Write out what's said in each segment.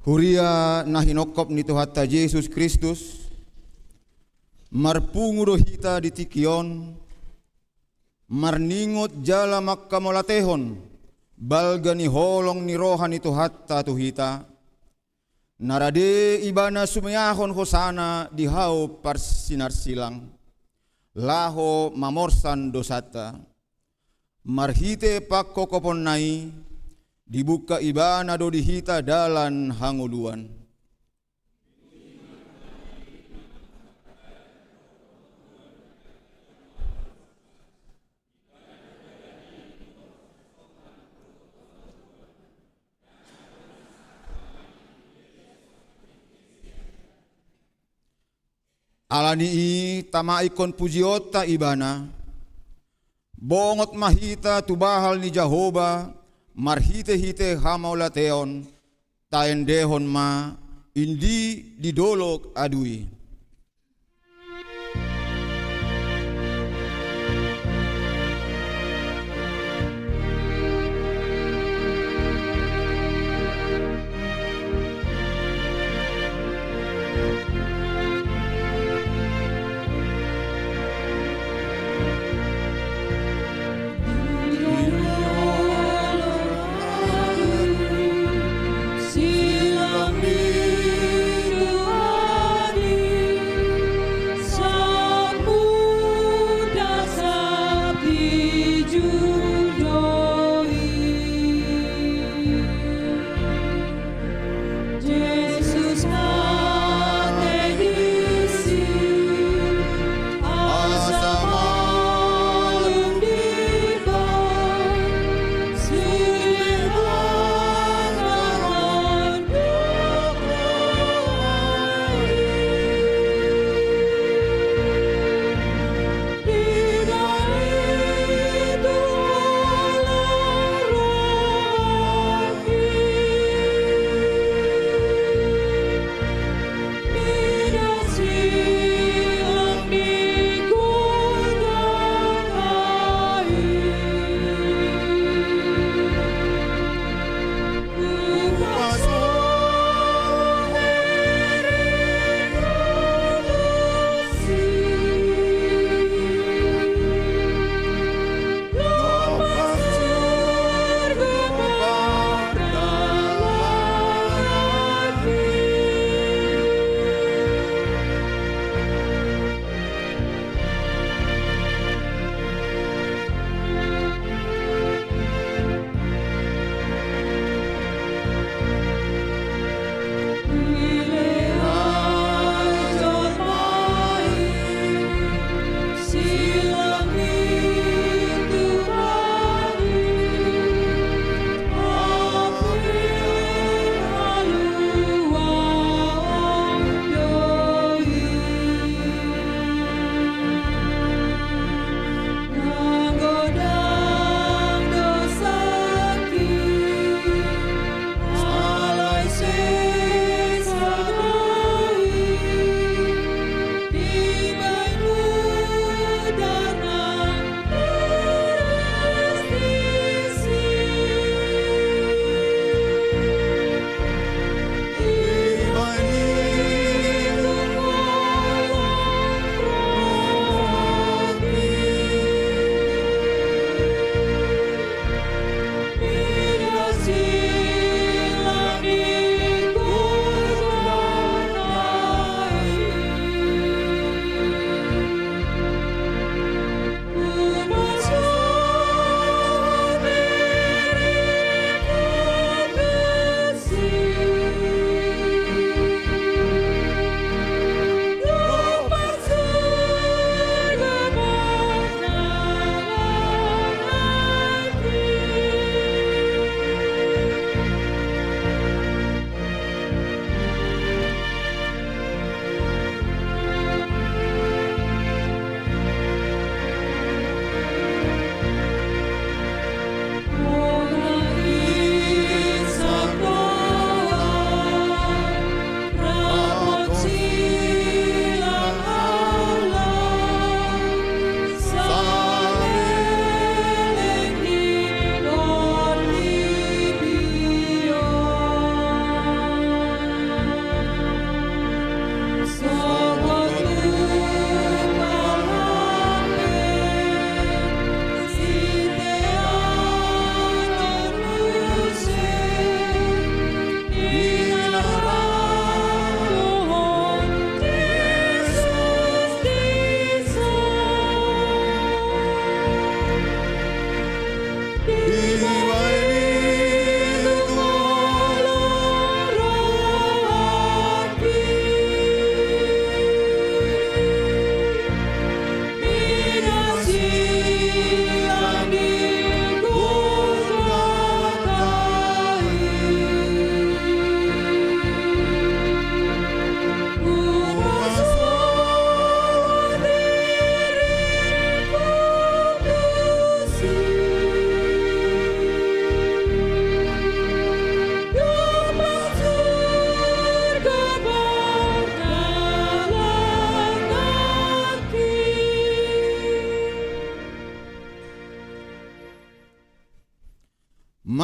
Huria na hinokop ni Tuhatta Yesus Kristus, marpungudo hita di tikion, marningot jala makkamolatehon, balga ni holong ni rohan ni Tuhatta tuhita, narade ibana sumayahon hosana di hau parsinar silang, laho mamorsan dosata, marhite pakkokopon nai, dibuka ibana do dihita dalan hanguluan. Alani i tamaikon pujiota ibana, bongot mahita tubahal ni Jehovah, marhite-hite hamaulateon, taendehon ma, indi didolok adui. Silam ni Tuhan.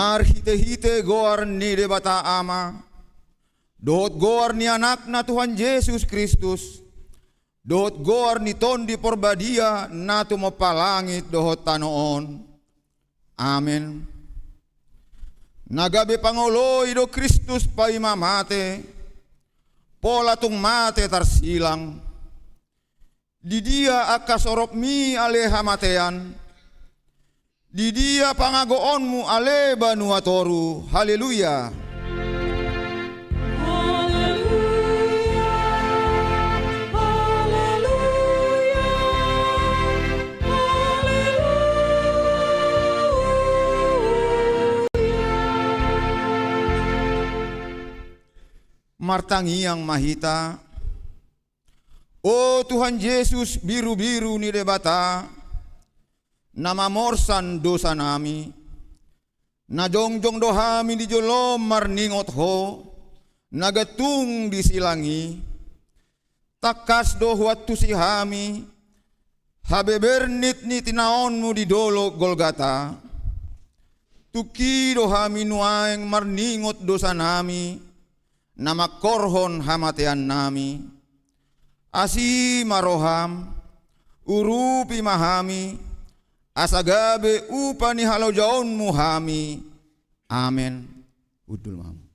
marhite-hite goar ni debata ama, dohot goar ni anak na Tuhan Yesus Kristus, dohot goar ni tondi porbadia na tumapalangit dohot tanoon. Amen. Nagabe pangoloy do Kristus pa imamate, pola tung mate tarsilang, di dia akasorop mi ale hamatean, di dia pangagoonmu ale banuatoru. Haleluya. Martangi yang mahita, oh Tuhan Yesus biru-biru ni debata, nama morsan dosa nami, na jongjong dohami di jolom marningot ho, nagatung disilangi, takas dohwat tusihami, habebernit ni tinaonmu di dolo Golgata, tuki dohami nuaeng marningot dosa nami, nama korhon hamatean nami, asi maroham, urupi mahami, asagabe upani halau jaun muhami. Amen. Udul mamu.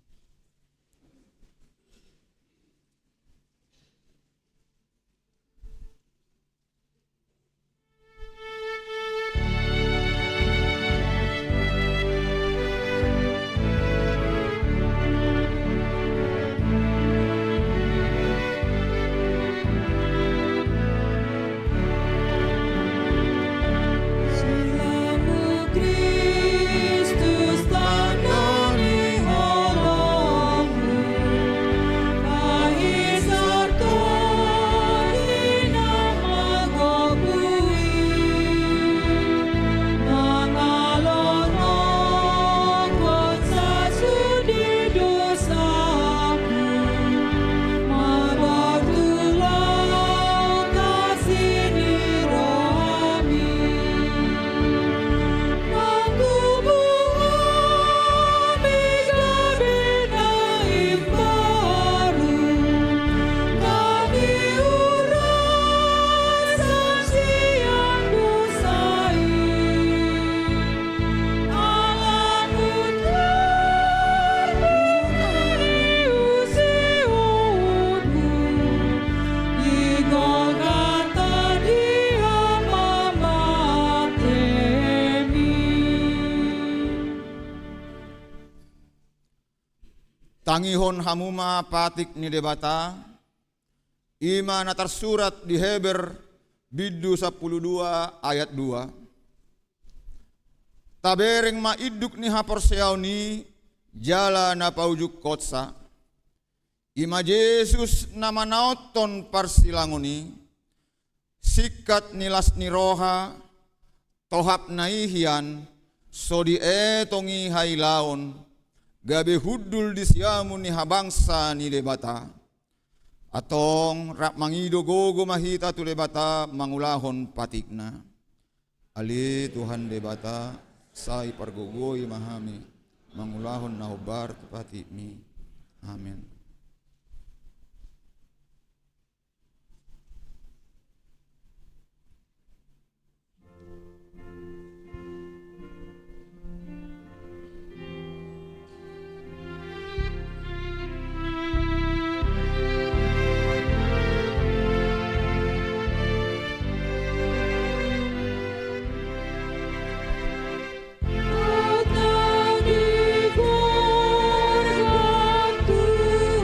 Tangihon hamuma patik ni debata, ima na tersurat di Heber biddu 12 ayat 2. Tabereng maiduk ni haporseau ni jala na paujuk kotsa. Ima Yesus nama naoton parsilangoni, sikat nilas ni roha, tohap naihian, sodi etongi hailaon, gabe hudul disiamu ni habangsa ni debata, atong rak mangido gogo mahita tu debata mangulahon patikna. Ali Tuhan debata, sai pargogoi mahami, mangulahon nahobar tu patikmi. Amin. Tu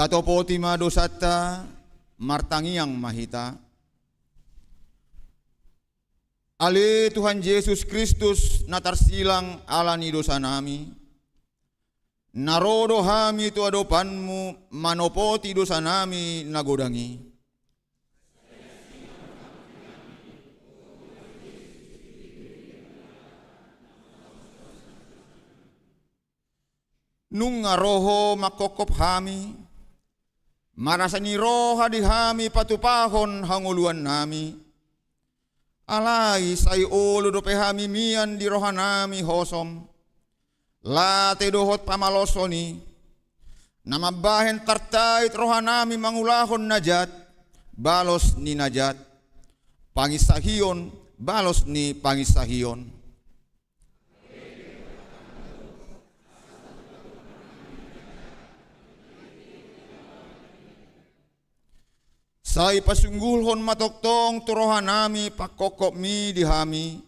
tatopoti madosata martangiang mahita. Ale Tuhan Yesus Kristus natarsilang alani dosa nami. Narodo hami tu adopanmu manopoti dosa nami nagodangi. Nung roho makokop hami, marasani roha di hami patupahon hanguluan nami. Alai say ulo do pehami mian di rohanami hosom. Late dohot pamalosoni. Namabahen tartait rohanami mangulahon najat. Balos ni najat. Pangisahion balos ni pangisahion. Say pasunggulhon matoktong turohanami pakokop mi dihami.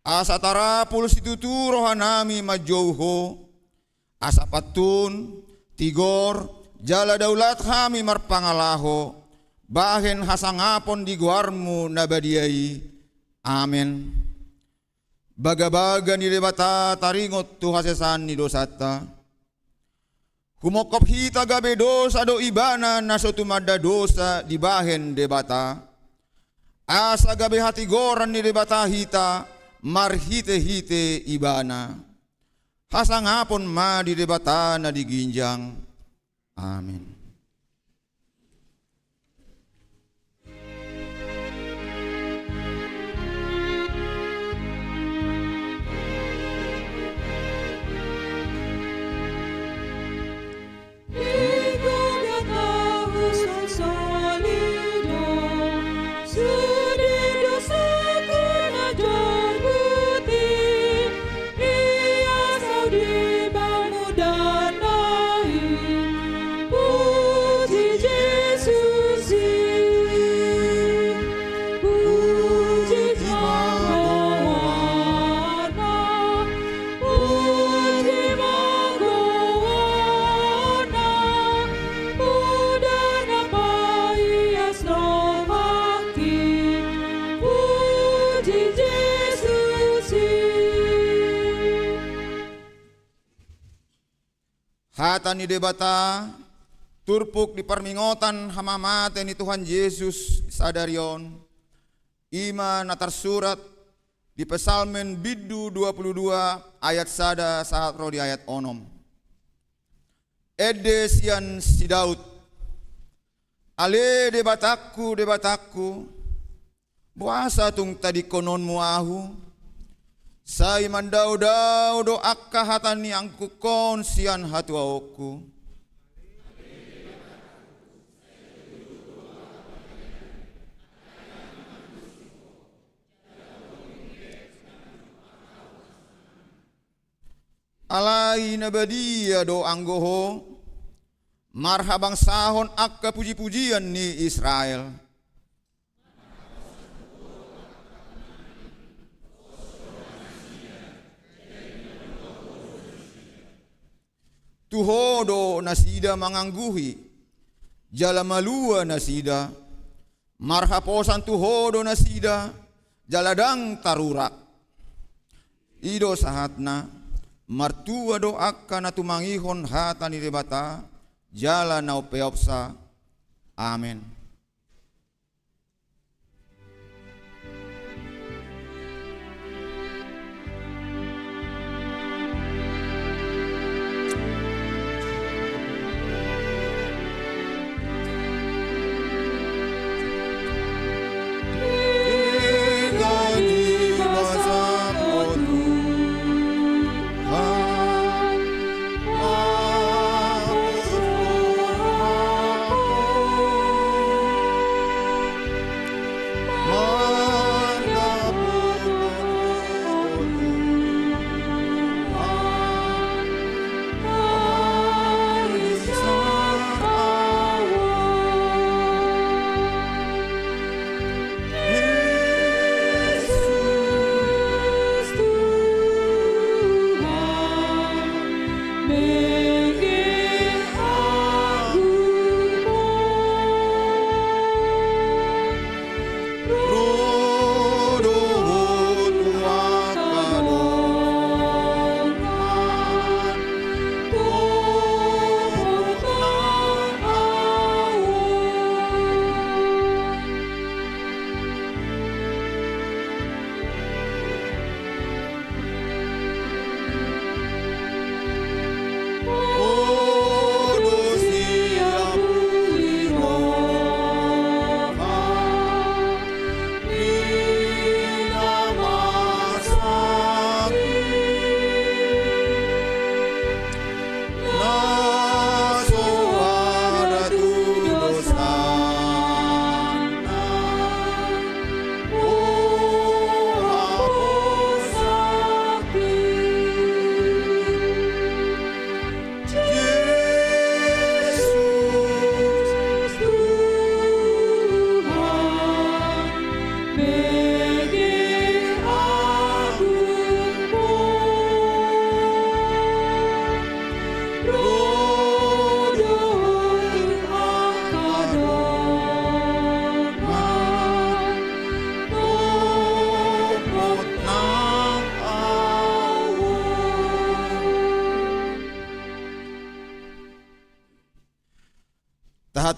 Asa tarapul situtu rohanami majouho. Asa patun, tigor, jala daulat hami marpangalaho. Bahen hasangapon di guarmu nabadiai. Amen. Baga-baga ni debata taringot tuhasesan ni dosata. Humokop hita gabe dosa do ibana naso tumada dosa di bahen debata. Asa gabe hati goran ni debata hita marhite-hite ibana. Hasangapon ma di debata na diginjang. Amin. Hata ni debata turpuk di permingotan hamamate ni Tuhan Yesus sadarion. Ima natar surat di Pesalmen Biddu 22 ayat sada saat roh di ayat onom. Ede sian si Daud. Ale debataku buasa tung tadi konon muahu. Say mandau-dau do akka hatani angku kon sian hatuaoku. Alai nabadia do anggoho. Marhabang sahon akka puji-pujian ni Israel. Tuhodo nasida mangangguhi, jala malua nasida, marhaposan tuhodo nasida, jaladang tarurak. Ido sahatna, martua do akka na tumangihon hata ni debata, jala nau peopsa. Amen.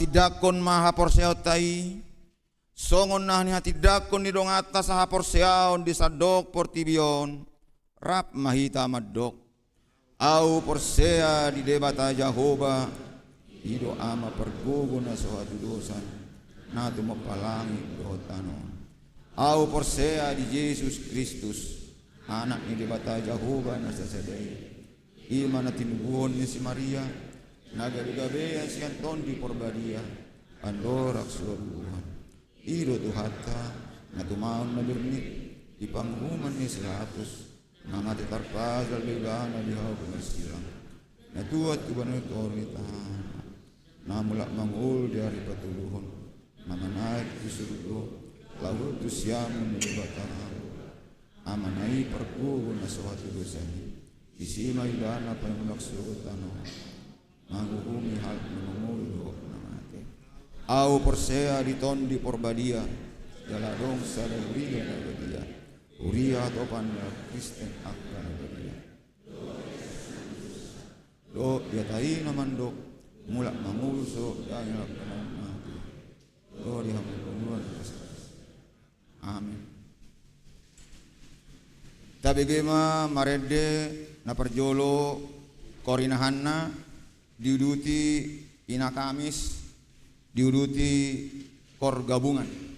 hati dakon maha porseotai songon nah ni hati dakon di dong atas saha porseaon di sadok portibion rap mahita madok au porsea di debata Jahoba ido ama pergugo na suatu dosan natu mapalangi dohotano au porsea di Yesus Kristus anak ni debata Jahoba na sasadai imana tinubuhon ni si Maria nagaligabean si Anton di Porbadia andorak suabuhan iro tuhata na tumaon na bernit di panghuman ni 100 mga titarpazal bigana di hawag silang na tuat kuban otoritahan na mula mangul di hari patuluhon mga naik di surgo lalu tu siyaman ni batang amanai perkugo na suatu dosani isi mailana pangulak sugot tanong manghuhumi hal manguluh namate au porsea di ton di Porbadia jaladong sa uriya na badia uriya topan na Kristen akka na badia do diatai naman dok mulak mangulso dahil kanan mati do dihamuluan amin tabi gema marede na perjolo korinahanna diuduti ina Kamis diuduti kor gabungan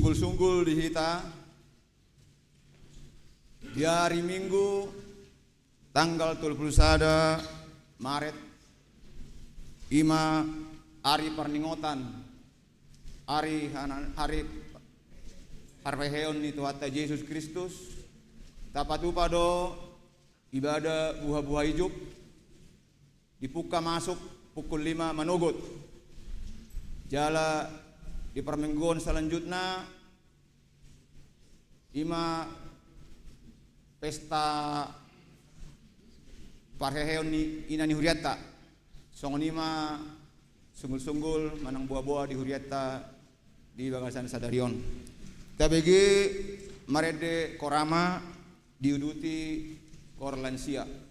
sunggul-sunggul di hita di hari Minggu tanggal 21 Maret ima hari perningotan hari harpeheon ni Tuhan Yesus Kristus tapatu pado ibadah buah-buah hidup dibuka masuk pukul 5 manugut jala di permingguan selanjutnya ima pesta parheheon ni inani huriata songonima sunggul-sunggul manang buah-buah di huriata di bagasan sadarion tabegi marede korama diuduti korlansia.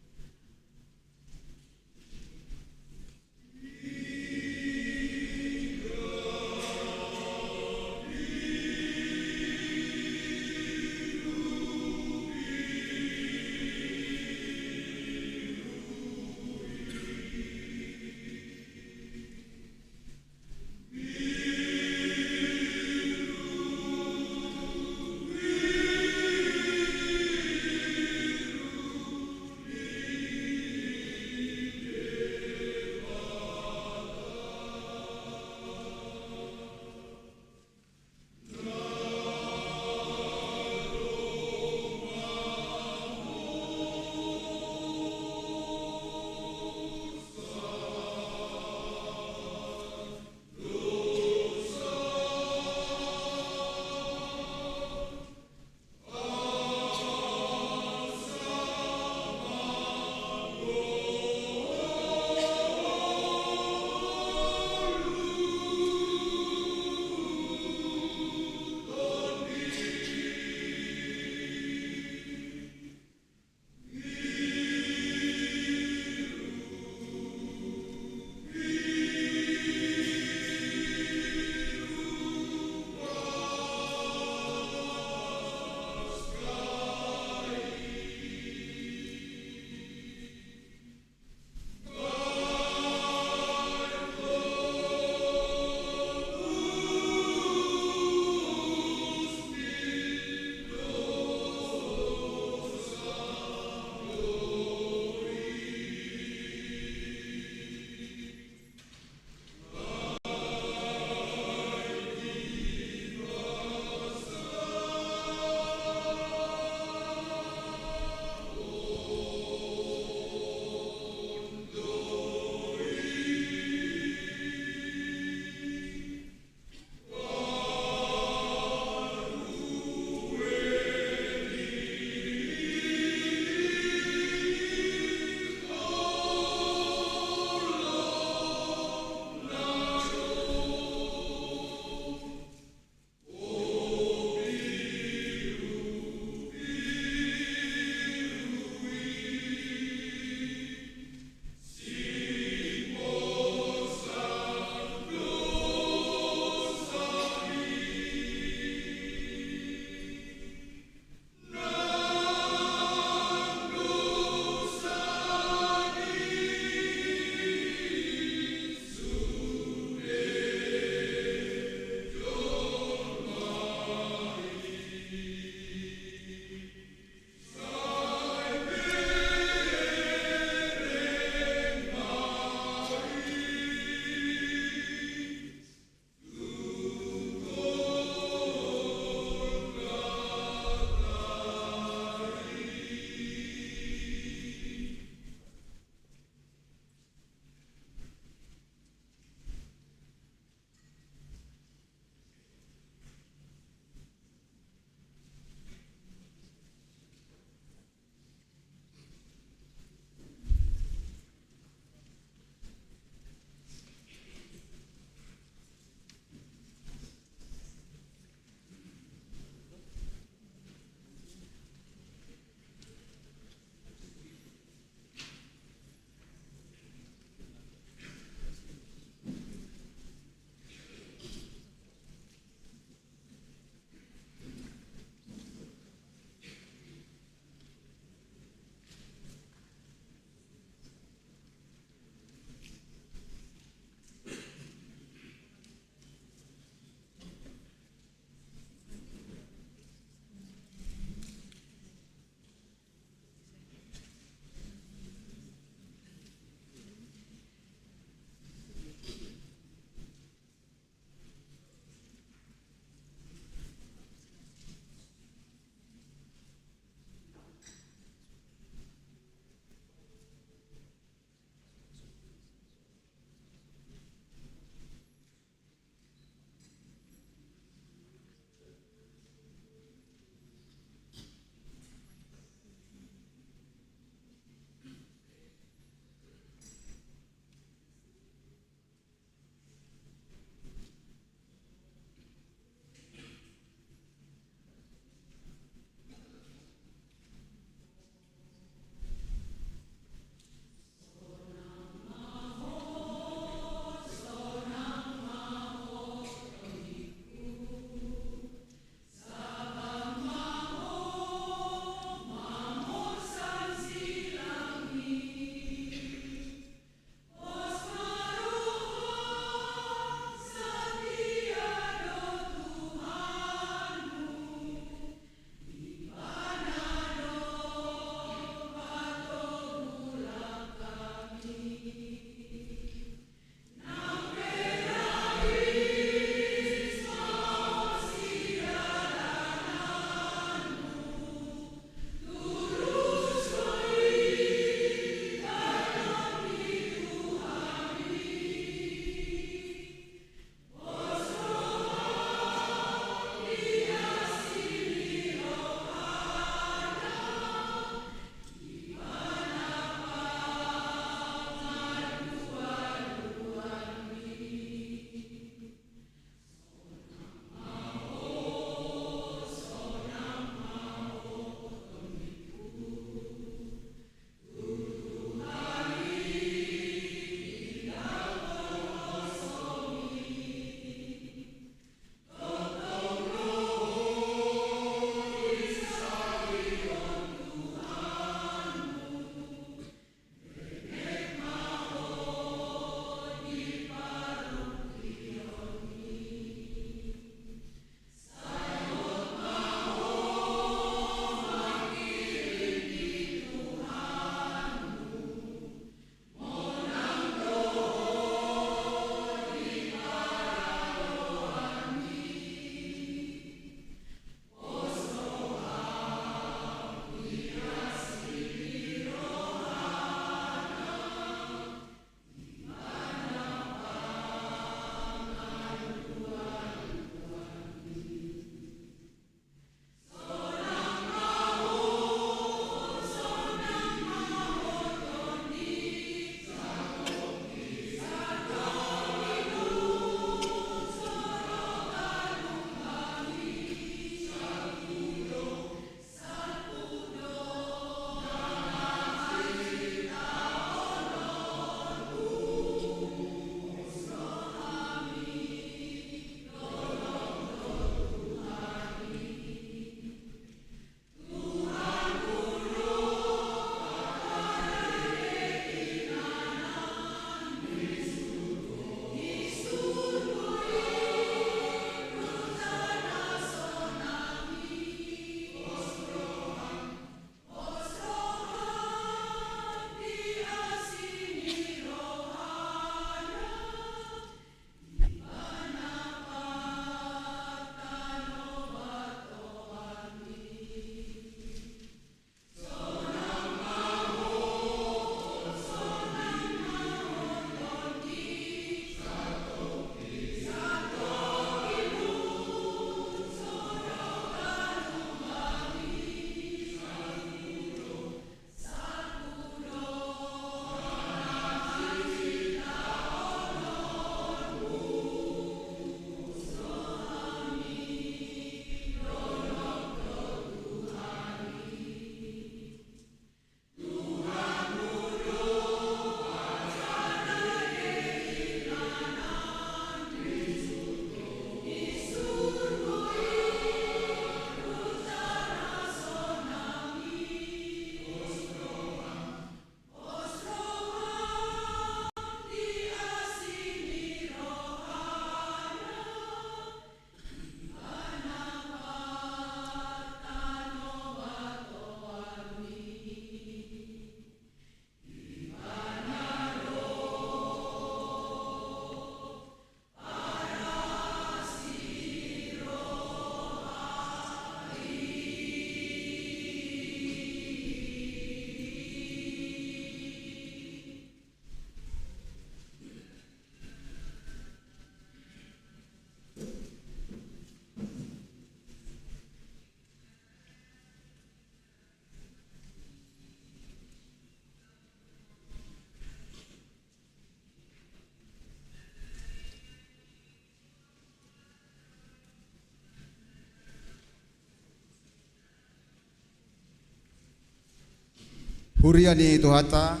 Huriani Tuhata,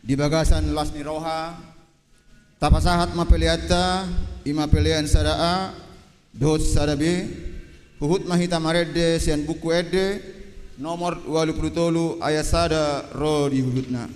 di bagasan las ni roha, tapasahat mapeliata, ima pelian sadaa, dohot sadabe, huhut mahita marede sian buku ede, nomor 23 ayat sada ro di hudutna.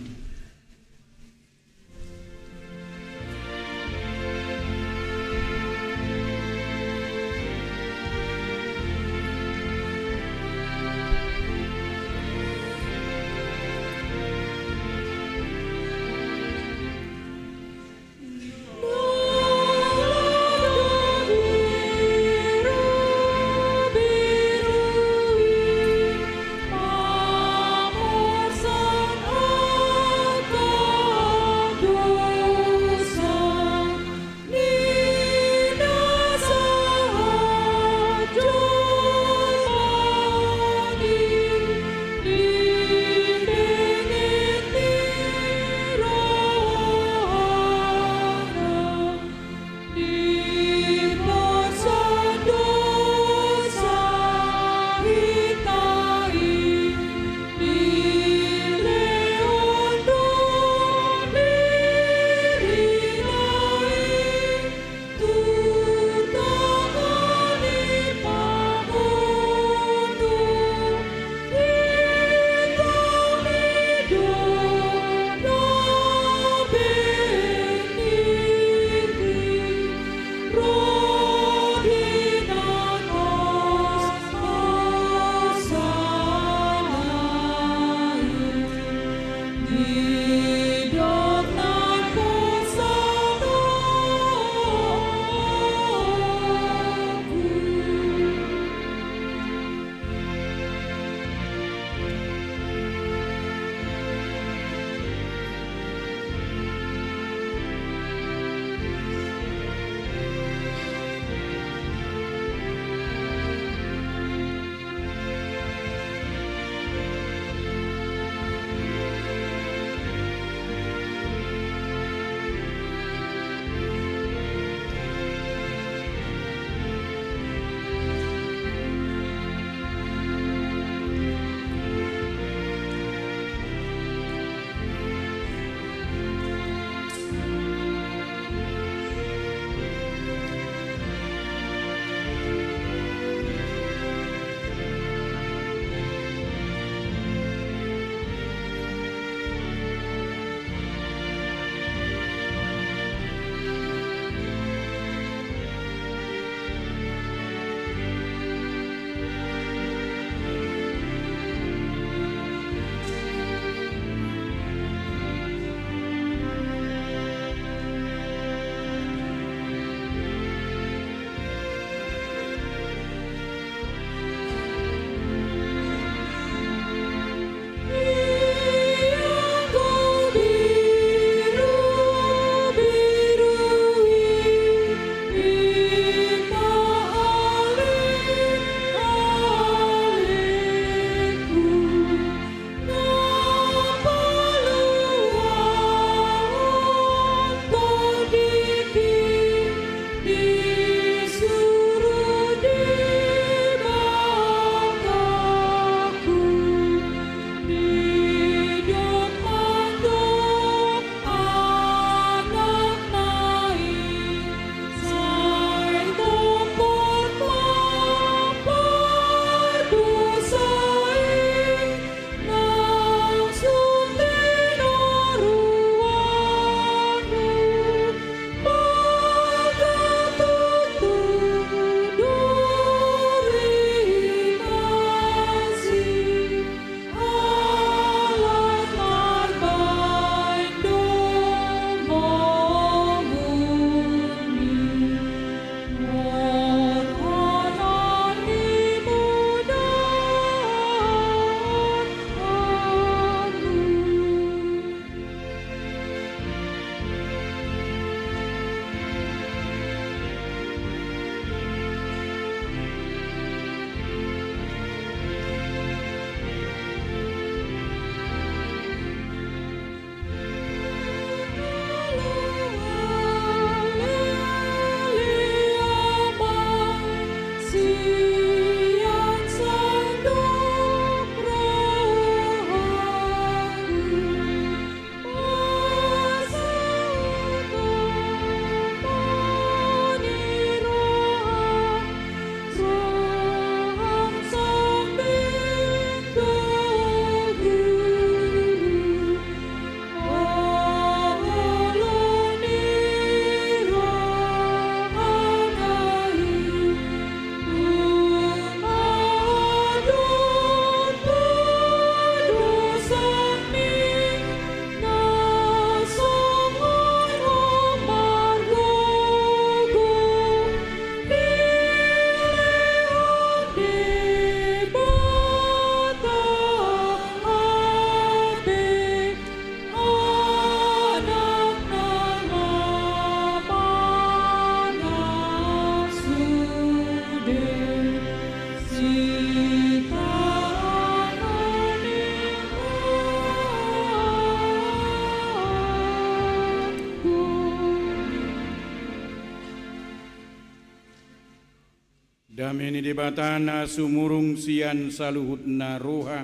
Dameni debatana sumurung sian saluhutna roha.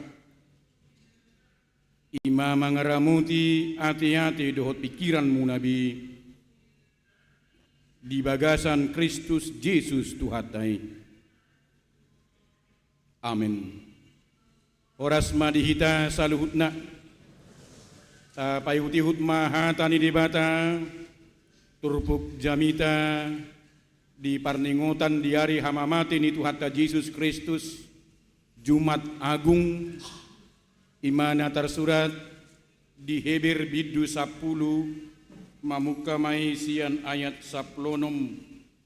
Ima mangaramuti hati-hati dohot pikiranmu nabi. Di bagasan Kristus Yesus Tuhatai. Amin. Oras madihita saluhutna. Payuti hutma hatani debata. Turpuk jamita. Di parningotan di hari hamamati ni Tuhatta Yesus Kristus. Jumat Agung. Imana tersurat di Heber bidu 10 mamuka maisian ayat 10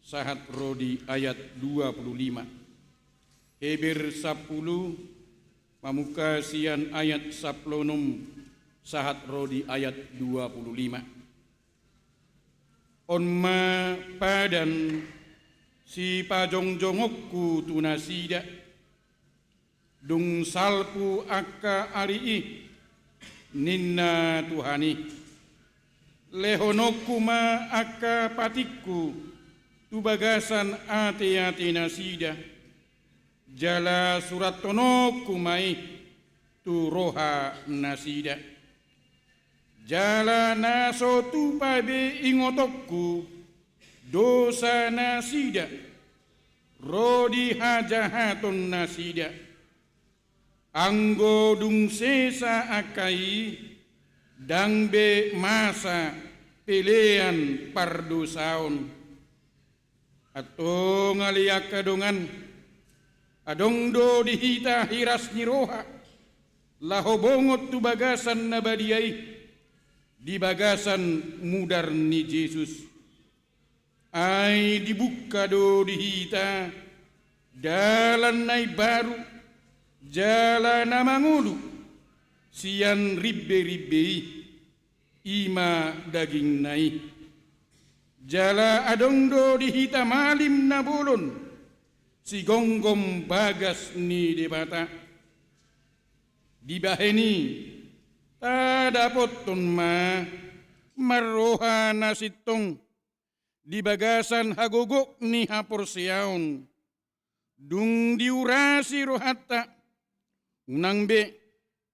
sahat rodi ayat 25. Heber 10 mamuka sian ayat 10 sahat rodi ayat 25. Onma padan si pajongjongokku tunasida dung salpu akka arii ninna Tuhani lehonokuma akka patikku tu bagasan ate-ate nasida jala surat tonokumai tu roha nasida jala naso tu pabe ingotokku dosa nasida rodi hajahaton nasida anggo dung sesa akai dangbe masa pelean pardosaon atau ngaliak kadongan adongdo dihita hiras niroha lahobongot tu bagasan nabadiai di bagasan mudar ni Yesus ai dibuka do dihita dalan nai baru jala namangulu sian ribbe-ribbe ima daging nai jala adongdo dihita malim nabulun si gonggom bagas ni debata dibaheni tadapotun ma maroha nasitong di bagasan hagogok ni haporsiaon dung diurasi rohatta unang be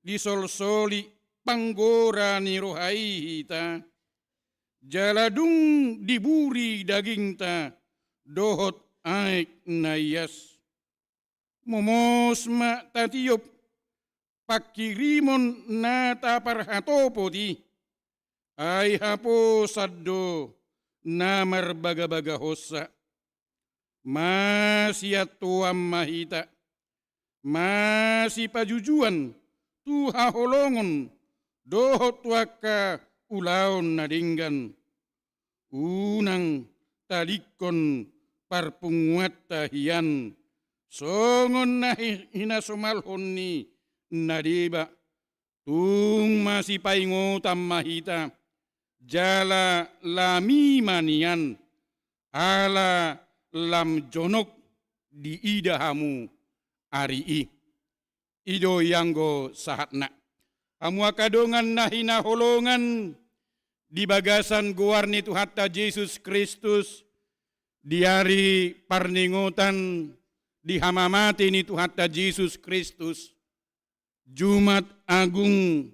disolsoli panggora ni rohaita jaladung diburi daging ta dohot aik nayas momos ma tatiop pakirimon na taparhatopoti ay hapo saddo na marbaga-baga hosa masiatuam mahita masih pajujuan tu haholongon dohot waka ulaon nadinggan unang talikon parpunguat tahian songon nahi hinasomalhon ni nadeba tung masih paingotam mahita jala lami manian ala lam jonok di idahamu ari ido yanggo sahatna amu akadongan nahina holongan di bagasan guarni Tuhatta Yesus Kristus di hari parningotan di hamamati ni Tuhatta Yesus Kristus Jumat Agung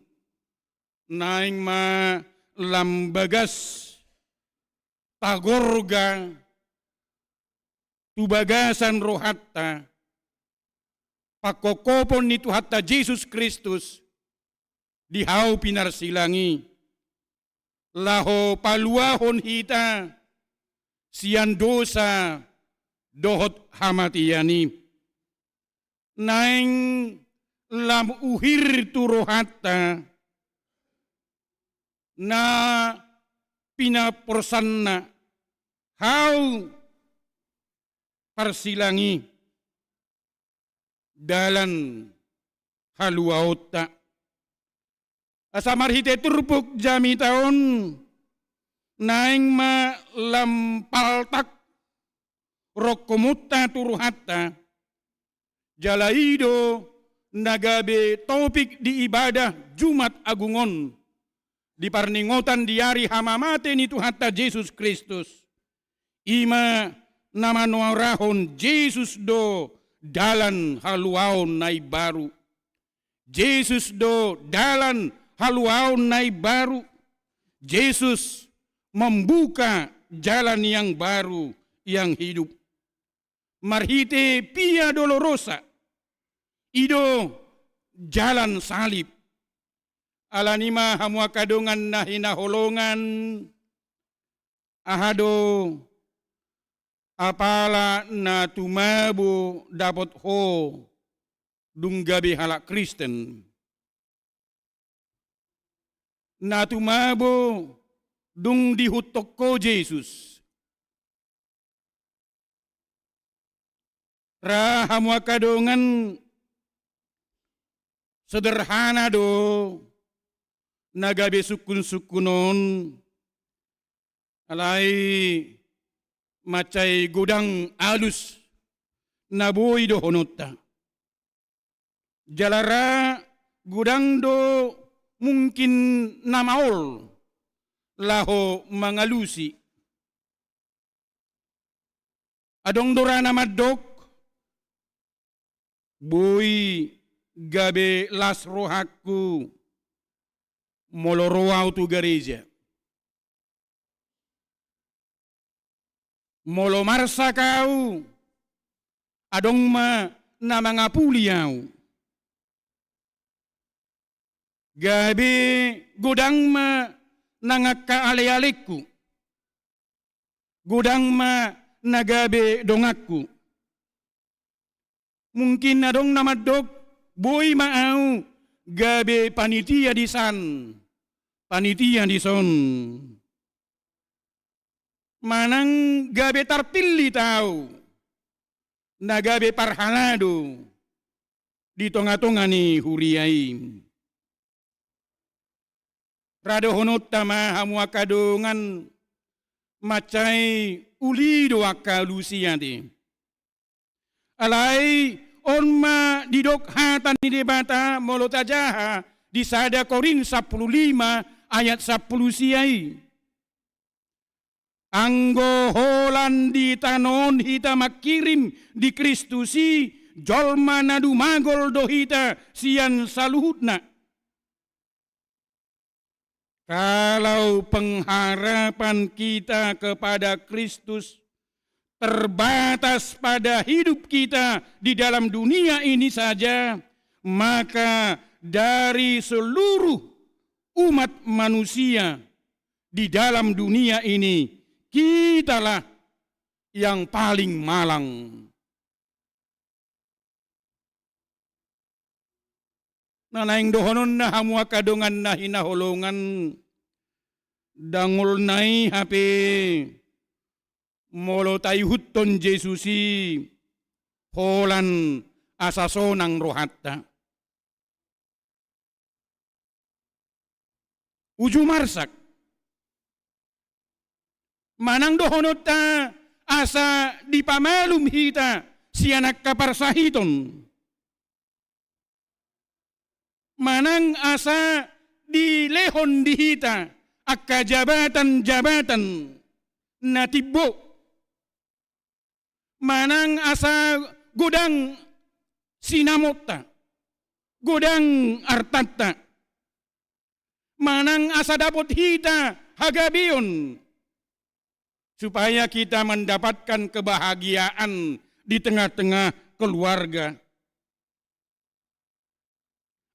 naing ma lambagas tagorga tubagasan rohatta pakokopon ni Tuhatta Yesus Kristus dihau pinarsilangi laho paluahon hita sian dosa dohot hamatiani naing lam uhir tu rohatta na pinaporsanna hau parsilangi dalan haluaota asamarhite turpuk jami taon naing ma lampaltak rokomutta turuhatta jalaido nagabe topik di ibadah Jumat Agungon di parningotan di hari hamamate ni Tuhatta Yesus Kristus ima nama nuarahon Jesus do dalan haluaon nai baru. Jesus do dalan haluaon nai baru. Yesus membuka jalan yang baru yang hidup. Marhite pia dolorosa. Ido jalan salib. Alanima hamua kadongan na hinaholongan. Ahado apala na tumabo dapat ho dunggabi halak Kristen. Na tumabo dung dihutok ko Jesus. Rahamua kadongan sederhana do nagabe sukun-sukunon alai macai gudang alus nabuy do honota. Jalara gudang do mungkin namaol laho mangalusi. Adong dorana madok boy gabe las rohaku moloroau tu gereja. Molo marsa kau adong ma na mga puliau. Gabi gudang ma nangaka ale-aleku. Gudang ma nagabe dongakku. Mungkin adong namadok boy maau gabe panitia di san. Panitia di son. Manang gabe tarpilli tau. Nagabe parhalado. Di tonga-tonga ni huriai. Rado honot tama hamua kadongan macai ulido akalusiante. Alai onma didok hatan di debata molotajaha di sada Korin 15 ayat 10 siai. Anggo holan di tanon hita makirim di Kristusi jolma nadu magol do hita sian saluhutna. Kalau pengharapan kita kepada Kristus terbatas pada hidup kita di dalam dunia ini saja, maka dari seluruh umat manusia di dalam dunia ini, kitalah yang paling malang. Nanaing dohonon na hamua kadongan na hinaholongan dangol nai hape molo tayo huton Jesusi holan asasonang rohatta. Uju marsak manang dohonot ta asa dipamalum hita sianak kaparsahiton. Manang asa dilehon dihita akka jabatan-jabatan na tibbo. Manang asa gudang sinamota, gudang artatta. Manang asa dapat hita hagabion. Supaya kita mendapatkan kebahagiaan di tengah-tengah keluarga.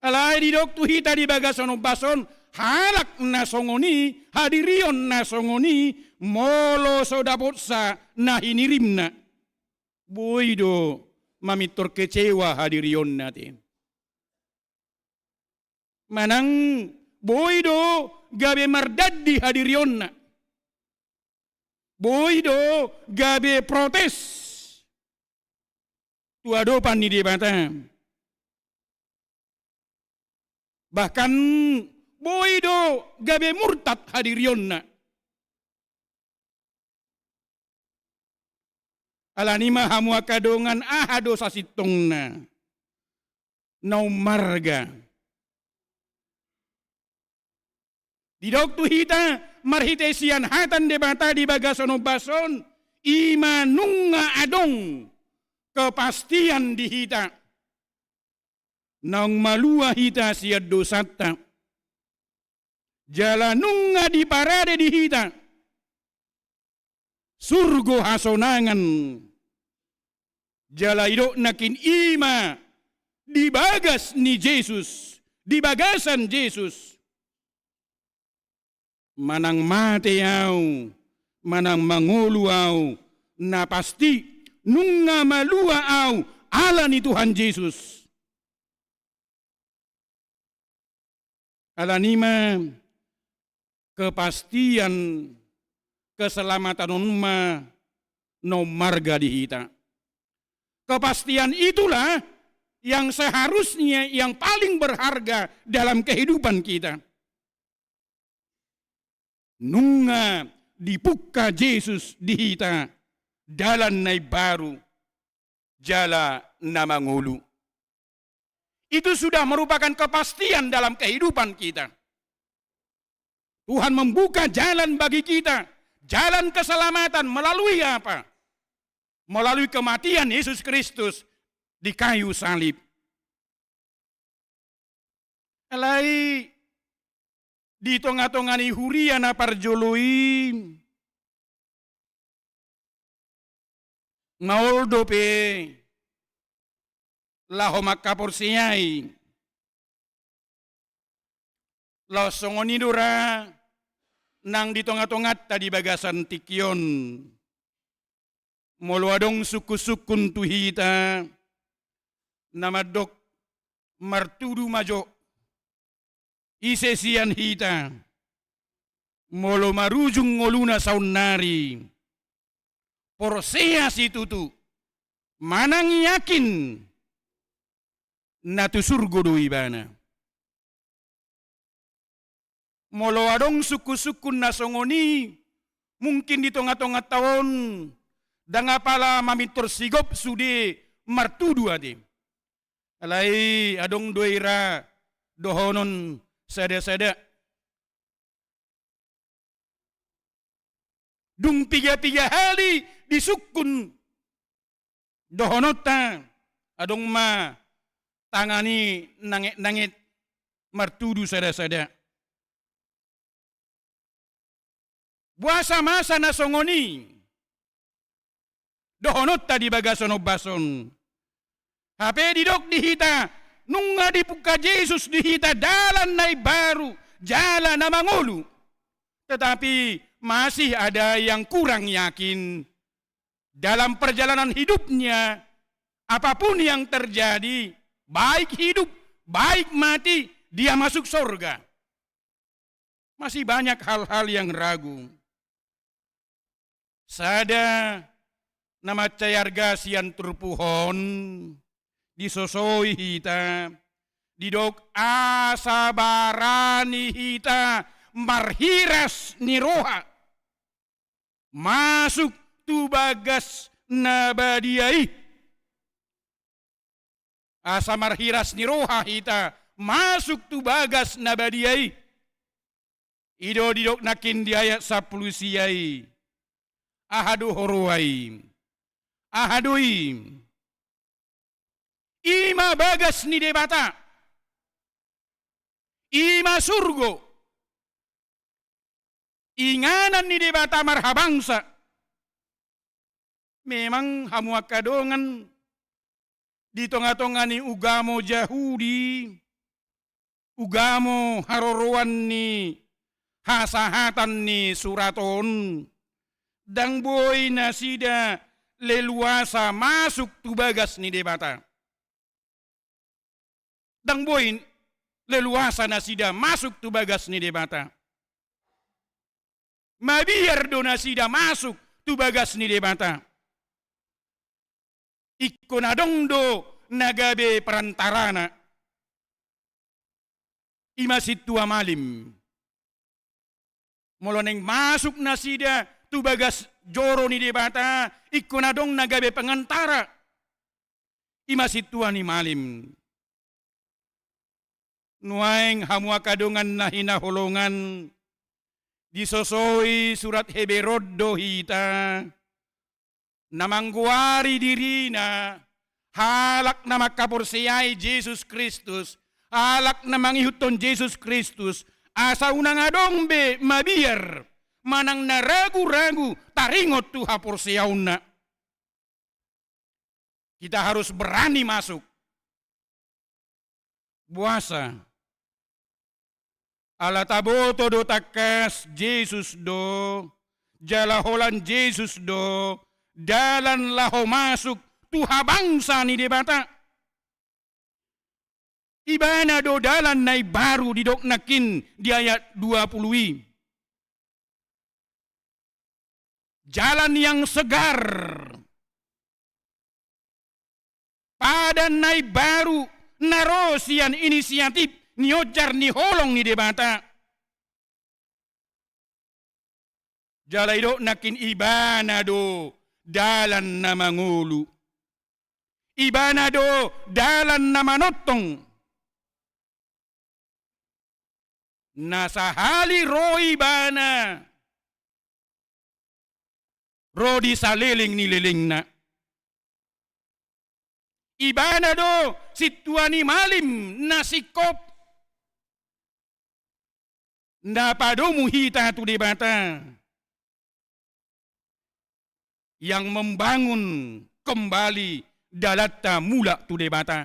Alai di doktu hita di bagasono bason halak nasongoni hadirion nasongoni molo sodapotsa nahinirimna boido mamitor kecewa hadirion natin manang boido gabe mardaddi hadirionna boido gabe protes tuadopan ni debata. Bahkan boido gabe murtad hadirionna. Alanima hamua kadongan ahado sasitongna. Naumarga. Didok tu hita marhite sian hatan debata di bagasono bason ima nunga adong kepastian di hita. Nang malua hita siya dosata. Jala nunga di parade di hita. Surgo hasonangan. Jala idok nakin ima di bagas ni Yesus. Di bagasan Yesus. Manang mate au, manang mangulu au, na pasti nunga malua au, ala ni Tuhan Yesus. Ala nima kepastian keselamatan umma no marga di hita. Kepastian itulah yang seharusnya yang paling berharga dalam kehidupan kita. Nunga dibuka Yesus di hita dalan nai baru jala namangulu. Itu sudah merupakan kepastian dalam kehidupan kita. Tuhan membuka jalan bagi kita, jalan keselamatan melalui apa? Melalui kematian Yesus Kristus di kayu salib. Alai di tengah-tengah hurian parjului ngaul dope laho makaporsiai lo songoni dura nang di tengah-tengah tadi bagasan tikion moluadong suku-sukun tuhita nama dok martudu majo isesian hita molo marujung ngoluna saunari porsea si tutu manang yakin natu surgo do ibana molo adong suku-sukun nasongoni mungkin di tengah-tengah tahun danga pala mamitor sigop sude martudu ade alai adong doira dohonon sada-sada dung tiga-tiga hari disukun dohonota adong ma tangani nangit-nangit martudu sada-sada buasa masa nasongoni dohonota di bagason bason HP didok dihita nunga dibuka Yesus dihita dalan nai baru jalan na mangulu. Tetapi masih ada yang kurang yakin dalam perjalanan hidupnya apapun yang terjadi baik hidup baik mati dia masuk surga. Masih banyak hal-hal yang ragu. Sada nama cayarga sian turpuhon disosoi hita didok asabarani hita marhiras niroha masuk tu bagas nabadiai asa marhiras niroha hita masuk tu bagas nabadiai ido didok nakin di ayat 10 siai ahadu horuai ahadui ima bagas ni debata ima surgo inganan ni debata marhabangsa memang hamua kadongan di tengah-tengah ni ugamo Yahudi ugamo harorowan ni hasahatan ni suraton dang boy na sida leluasa masuk tu bagas ni debata dang boy leluasa na sida masuk tu bagas ni debata mabiar do na sida masuk tu bagas ni debata ikonadong do nagabe perantarana imasit tua malim moloneng masuk na sida tu bagas joro ni debata ikonadong nagabe pengantara imasit tua ni malim nuaing hamua kadungan na hinaholongan disosoi surat Heberod do hita namangguari dirina, halak na makaporsiyay Jesus Kristus, halak na mangihuton Jesus Kristus, asa unang adombe mabiyar, manang naragu-ragu, taringot tu haporsiyaw na. Kita harus berani masuk. Puasa. Ala taboto do takas Jesus do, jalaholan Jesus do, dalan laho masuk tuha bangsa ni debata. Ibana do dalan nai baru didok nakin di ayat 20. Jalan yang segar. Padan nai baru narosian inisiatif niojar ni holong ni debata. Jalai do nakin ibana do dalan na mangulu. Ibana do dalan na manotong. Nasahali ro ibana. Ro di saliling nililing na. Ibana do situani malim nasikop. Napadomu hita tu debata. Yang membangun kembali dalata mula tu debata.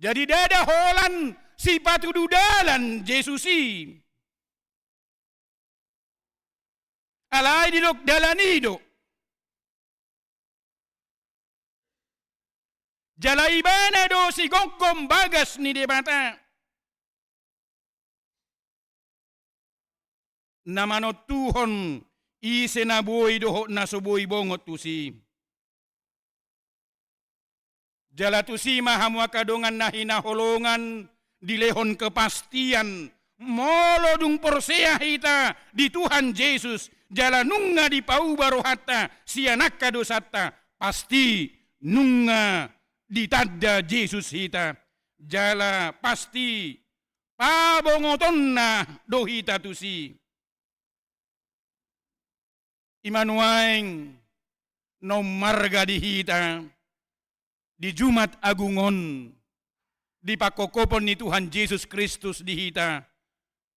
Jadi dada holan si patudu dalan Jesusi. Alai didok dalanido. Jalaibana do si gongkom bagas ni debata. Namanot tuhon ise na buhay doho na subuhi bongot tu si. Jala tu si mahamwa kadongan na hinaholongan dilehon kepastian molodung porseah hita di Tuhan Yesus jala nunga di paubaro hatta sianak kadosata pasti nunga di tadda Yesus hita jala pasti pabongoton na do hita tu si. Imanuaing no marga dihita di Jumat Agungon di pakokopon ni Tuhan Yesus Kristus dihita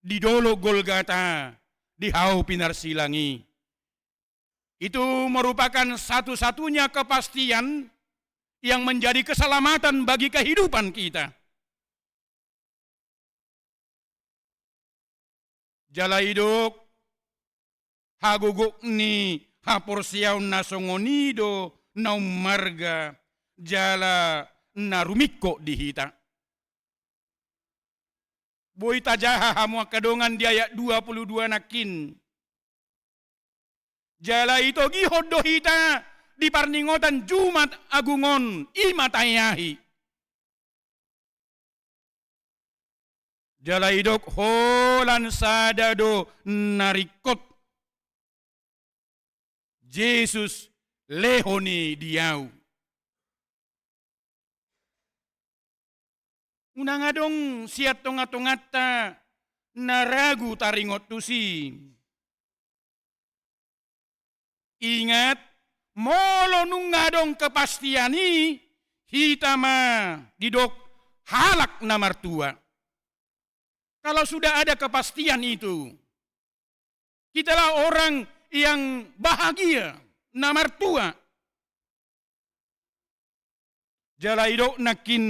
di Dolo Golgata di Hau Pinarsilangi. Itu merupakan satu-satunya kepastian yang menjadi keselamatan bagi kehidupan kita. Jala hidup haguguk ni haporsiaw na songonido na umarga jala na rumiko dihita. Boy tajaha hamu kadongan di ayat 22 nakin. Jala ito gihod dohita di parningotan Jumat Agungon imatayahi. Jala idok holan sadado narikot Yesus lehoni diau. Unang adong siat tonga-tongata naragu taringot tusi. Ingat, molo nung adong kepastiani hitama didok halak na martua. Kalau sudah ada kepastian itu, kitalah orang yang bahagia na martua. Jalaidok nakin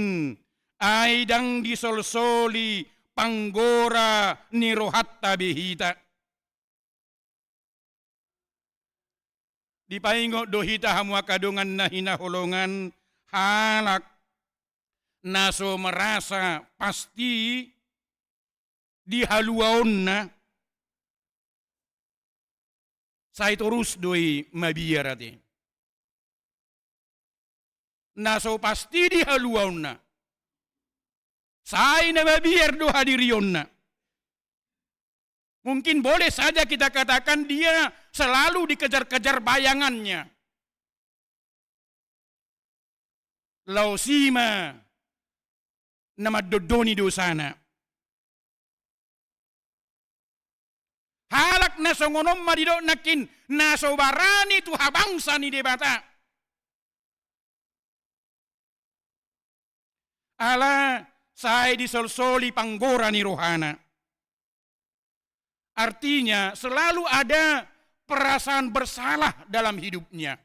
aidang disolsoli panggora ni rohatta behita. Dipaingo dohita hamwa kadongan na hinaholongan halak naso merasa pasti dihaluaon na saya terus doi mabiyarate. Naso pasti dihaluaon na. Saya na mabiyar do hadirion na. Mungkin boleh saja kita katakan dia selalu dikejar-kejar bayangannya. Lausima nama dodoni dosana. Halak na songonom madidok nakin na sobarani tu habangsa ni debata. Ala saya disolsoli panggora ni rohana. Artinya selalu ada perasaan bersalah dalam hidupnya.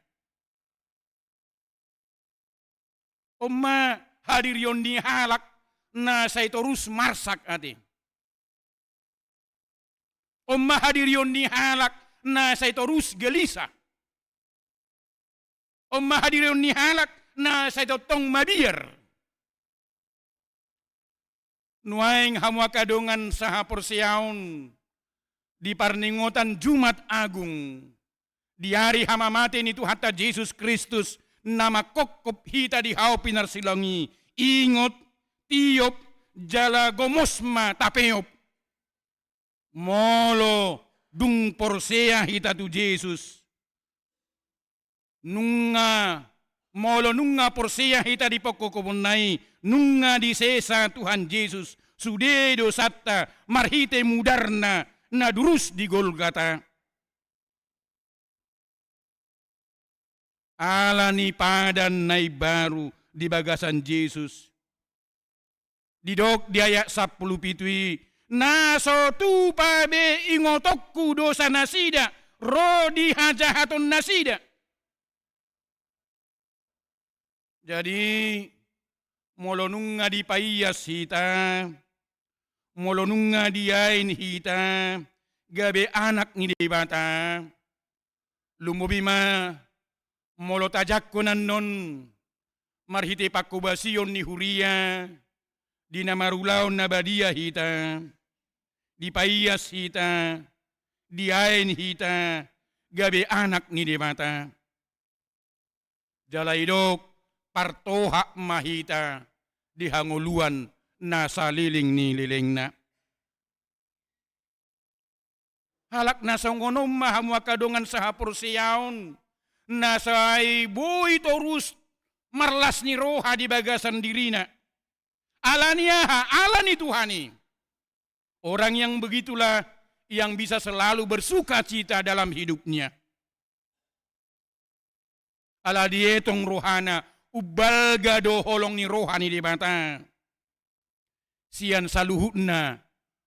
Oma hadir yondi halak na saya terus marsak ate. Oma hadir yondi halak na saya terus gelisah. Oma hadir yondi halak na saya totong mabiar. Nuaing hamwa kadongan saha persiaun di parningotan Jumat Agung di hari hama mati ni Tuhan Yesus Kristus nama kokop hita di hau pinar silangi ingot tiop jala gomosma tapeop molo dung porsea hita tu Yesus nunga molo nunga porsea hita di pokokobonai nunga di sesa Tuhan Yesus sudedo satta marhite mudarna na durus di Golgata. Alani padan nai baru di bagasan Yesus. Didok di ayat 10 pitui naso tu pabe ingotokku dosa nasida rodi hajahatun nasida. Jadi molonunga di paiyas hita, molonunga di ain hita, gabe anak ni debata, lumubima molotajakko non marhite pakubasion ni huria, di namarulaon na badia hita, di paiyas hita, di ain hita, gabe anak ni debata. Jalaidok partoha mahita di hanguluan na saliling ni lilingna. Halak na songonom mahamwa kadongan sa hapursiyaon na sa buhay torus marlas ni roha di bagasan dirina. Alaniaha, alani Tuhani. Orang yang begitulah yang bisa selalu bersuka cita dalam hidupnya. Ala dietong rohana ubal gado holong ni rohani di mata. Sian saluhutna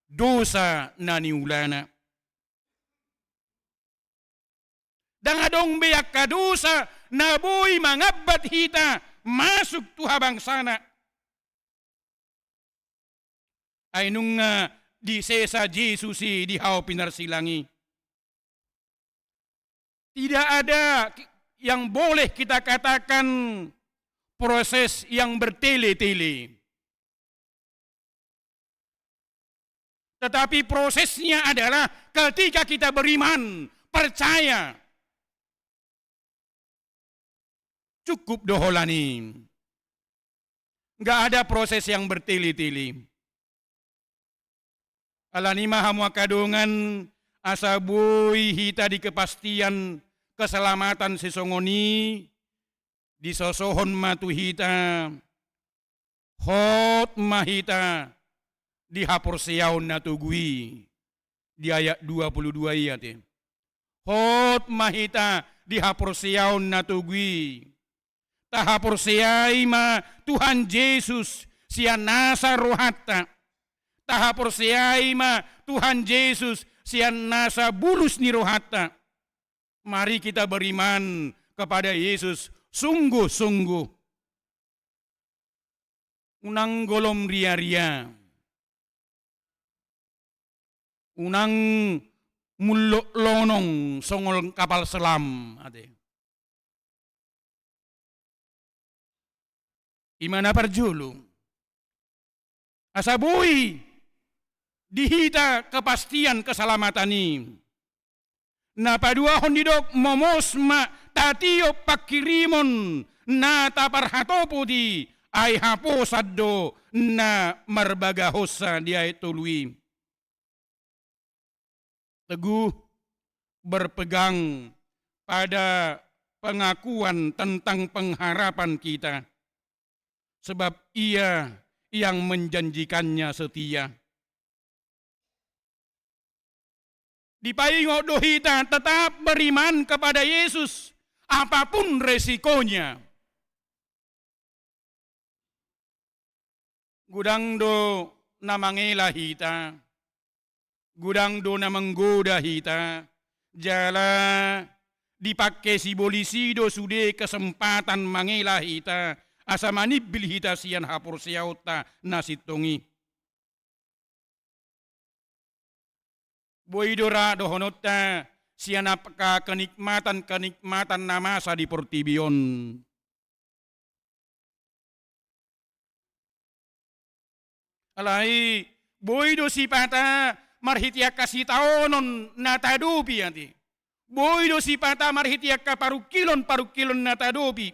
dosa na niulana. Dangadong beyak kadosa na boy mangabat hita masuk tuha bangsana. Ay nung di sesa Jesusi di hau pinarsilangi. Tidak ada yang boleh kita katakan proses yang bertele-tele. Tetapi prosesnya adalah ketika kita beriman, percaya. Cukup doholani. Enggak ada proses yang bertele-tele. Alani mahamwa kadongan asabui hita di kepastian keselamatan sesongoni di sosohon matu hita hot mahita di hapur siaun natugui di ayat 22 ayat hot mahita di hapur siaun natugui tahapur siai ma Tuhan Yesus sian nasa rohatta tahapur siai ma Tuhan Yesus sian nasa bulus ni rohatta. Mari kita beriman kepada Yesus sungguh-sungguh. Unang golom ria-ria. Unang mulok lonong songol kapal selam. Imana parjulu. Asabui dihita kepastian keselamatan ini. Na paduahon didok momosma tatio pakirimon na taparhatopo di ay hapo saddo na marbagahosa di ay tului. Teguh berpegang pada pengakuan tentang pengharapan kita. Sebab ia yang menjanjikannya setia. Dipaingo do hita tetap beriman kepada Yesus apapun resikonya. Gudang do namangela hita, gudang do namanggoda hita, jala dipakai si polisi do sude kesempatan mangela hita, asa manibil hita sian hapur siauta nasitongi. Boidora do honota sian apaka kenikmatan namasa di Portibion. Alai boido si pata marhitia kasih taonon natadopi anti. Boido si pata marhitia ka parukilon natadopi.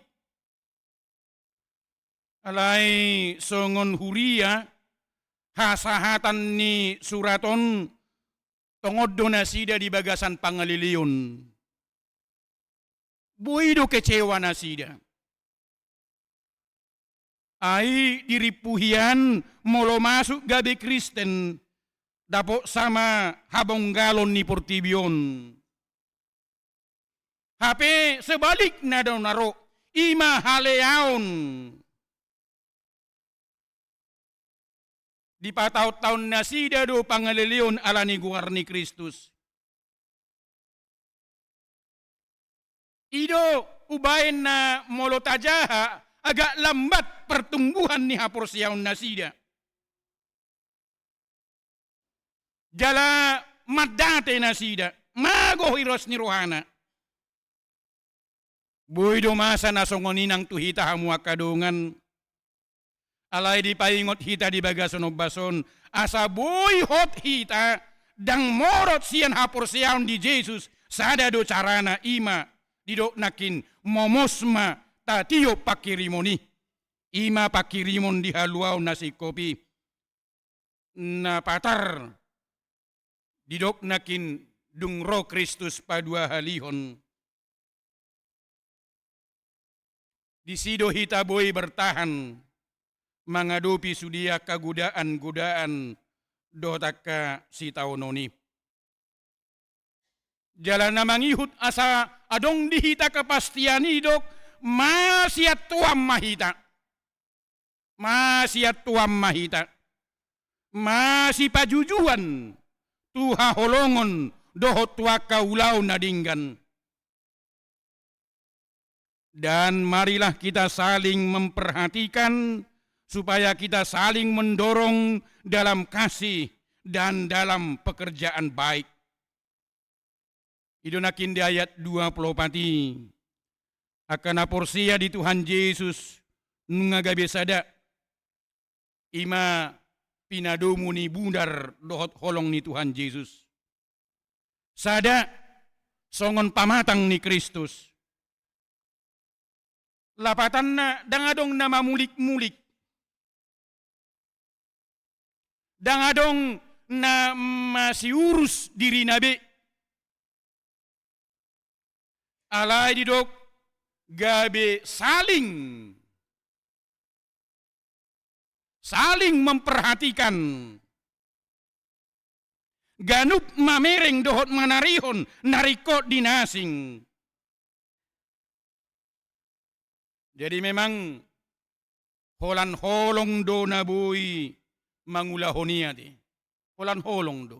Alai songon huria hasahatan ni suraton tongod donasida di bagasan pangalilion. Boido kecewa nasida. Ai diripuhian molo masuk gabe Kristen dapo sama habong galon ni Portibion. HP sebalik na daw naro ima haleaon. Di pataw-taon na sida do pangalilion ala ni guar ni Kristus. Ido ubayin na molo tajaha agak lambat pertumbuhan ni hapor siyaon nasida. Jala madate nasida, mago hiros ni rohana. Boy dumasa na songoninang tuhita hamu akadungan. Alay di paingot hita di bagason bason, asa boy hot hita, dang morot siyan hapor siyaon di Jesus, sada do carana ima, didok nakin momosma, tatiyo pakirimoni. Ima pakirimon di haluaw nasi kopi. Na patar. Didok nakin dungro Kristus padua halihon. Disido hita boy bertahan. Mengadupi sudia kagudaan-gudaan. Dotaka si taononi. Jalan na mangihut asa adong dihita kepastian idok. Masiat tuam mahita. Masiat tuam mahita. Masih pajujuan. Tuha holongon dohot waka ulau nadinggan. Dan marilah kita saling memperhatikan supaya kita saling mendorong dalam kasih dan dalam pekerjaan baik. Idonakin di ayat 20 pati. Akan aporsia di Tuhan Yesus nungagabe sada. Ima pinadomu ni bundar dohot holong ni Tuhan Yesus. Sada songon pamatang ni Kristus. Lapatan na dangadong nama mulik-mulik. Dangadong na masih urus diri nabe. Alai didok gabe saling memperhatikan. Ganup mamereng dohot manarihon nariko dinasing. Jadi memang holan holong do naboy mangulahoni adi. Holan holong do.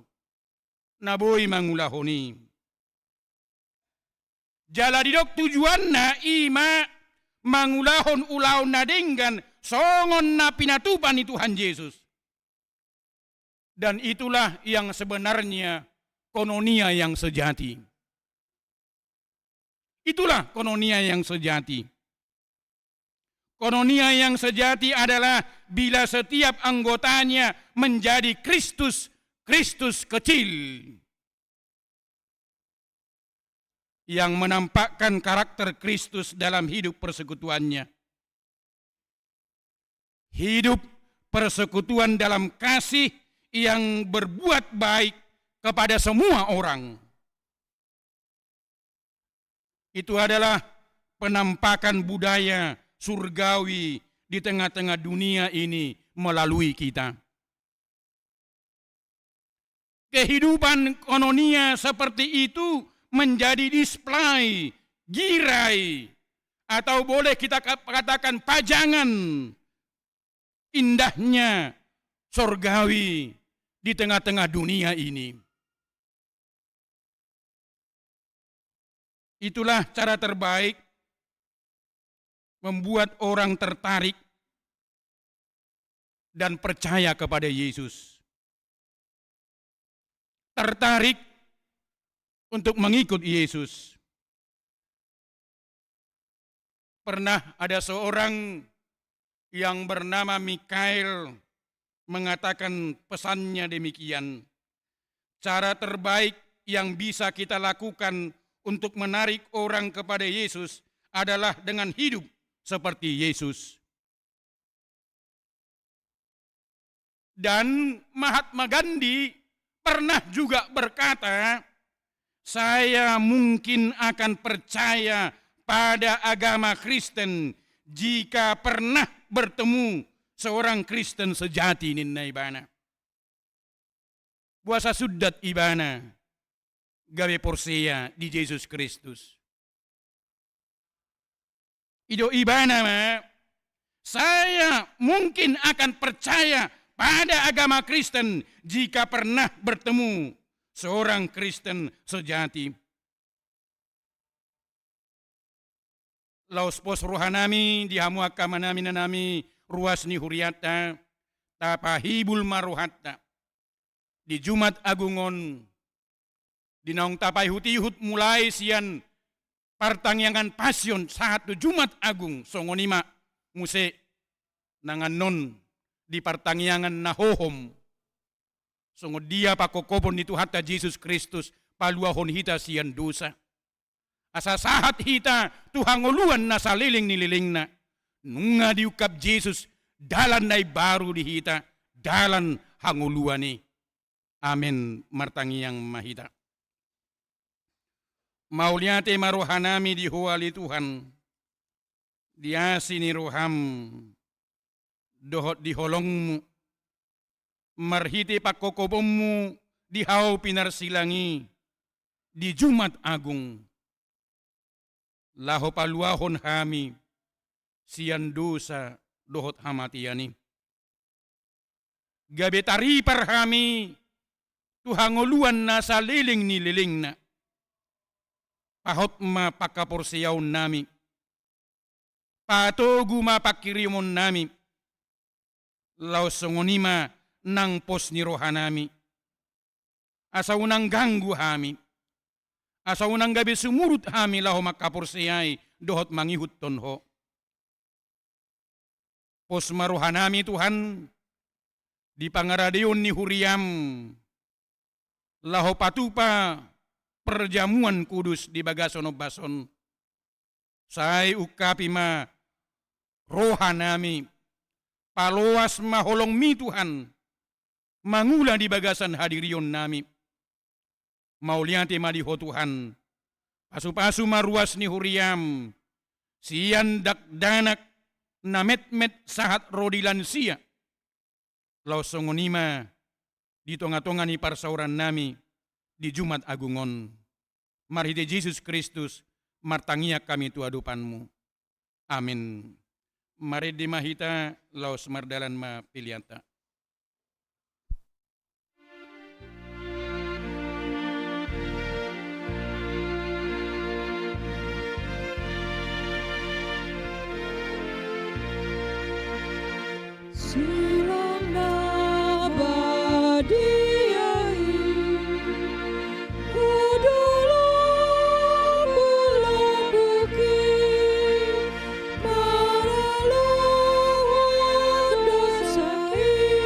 Naboy mangulahoni. Jala didok tujuan na ima mangulahon ulaw na dinggan songon na pinatupan ni Tuhan Yesus. Dan itulah yang sebenarnya kononia yang sejati. Itulah kononia yang sejati. Kononia yang sejati adalah bila setiap anggotanya menjadi Kristus kecil. Yang menampakkan karakter Kristus dalam hidup persekutuannya. Hidup persekutuan dalam kasih yang berbuat baik kepada semua orang. Itu adalah penampakan budaya surgawi di tengah-tengah dunia ini melalui kita. kehidupan kononia seperti itu menjadi display, girai, atau boleh kita katakan pajangan indahnya sorgawi di tengah-tengah dunia ini. Itulah cara terbaik membuat orang tertarik dan percaya kepada Yesus. Tertarik untuk mengikut Yesus. Pernah ada seorang yang bernama Mikael mengatakan pesannya demikian. Cara terbaik yang bisa kita lakukan untuk menarik orang kepada Yesus adalah dengan hidup seperti Yesus. Dan Mahatma Gandhi pernah juga berkata, saya mungkin akan percaya pada agama Kristen jika pernah bertemu seorang Kristen sejati ninna ibana. Puasa sudat ibana gawe porsia di Yesus Kristus. Ido ibana saya mungkin akan percaya pada agama Kristen jika pernah bertemu seorang Kristen sejati. Laos pos rohanami dihamu akamanami nanami ruas ni huriata tapahibul maruhatta di Jumat Agungon di naung tapai hutihut mulai sian partangyangan pasion saat Jumat Agung songonima muse nanganon di partangyangan nahohom songo dia pakokopon itu hatta Yesus Kristus paluahon hita sian dosa asa sahat hita tuhangoluan na saliling nililingna nunga diukap Yesus dalan nai baru di hita dalan hanguluani amin martangiang mahita mauliate marohanami di huali Tuhan diasini roham dohot di holongmu marhiti pakokopommu di hau pinarsilangi di Jumat Agung laho paluahon hami sian dosa dohot hamatiani gabe taripar hami tuhangoluan na sa liling ni liling na pahot mapakaporsiyaw nami patogu mapakirimon nami lausongonima nang pos ni rohanami asa unang ganggu hami asa unang gabi sumurut hami laho makaporsiyay dohot mangihut tonho pos marohanami Tuhan di pangaradion ni huriam laho patupa perjamuan kudus di bagason bason say ukapi ma rohanami paloas maholong mi Tuhan mangula di bagasan hadirion nami mauliante maliho Tuhan pasu-pasu maruas ni huriam sian dakdanak na met-met sahat rodilan sia lau songonima di tonga-tonga ni parsauran nami di Jumat Agungon marhite Yesus Kristus martangiak kami tuadupanmu amin mari di mahita laos mardalan ma pilianta. Silang nabadiai kudulung bulan bukit maraluan dosai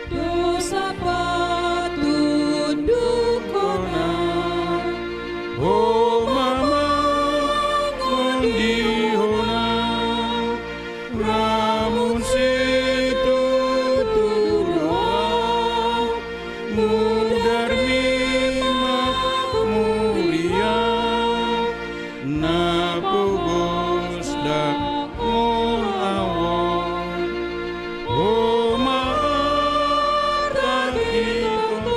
Dosa patunduk kona, Oh mama ngondihona ramun situ tuloa mudar mima mulia napugos dak awon oh maarta kita.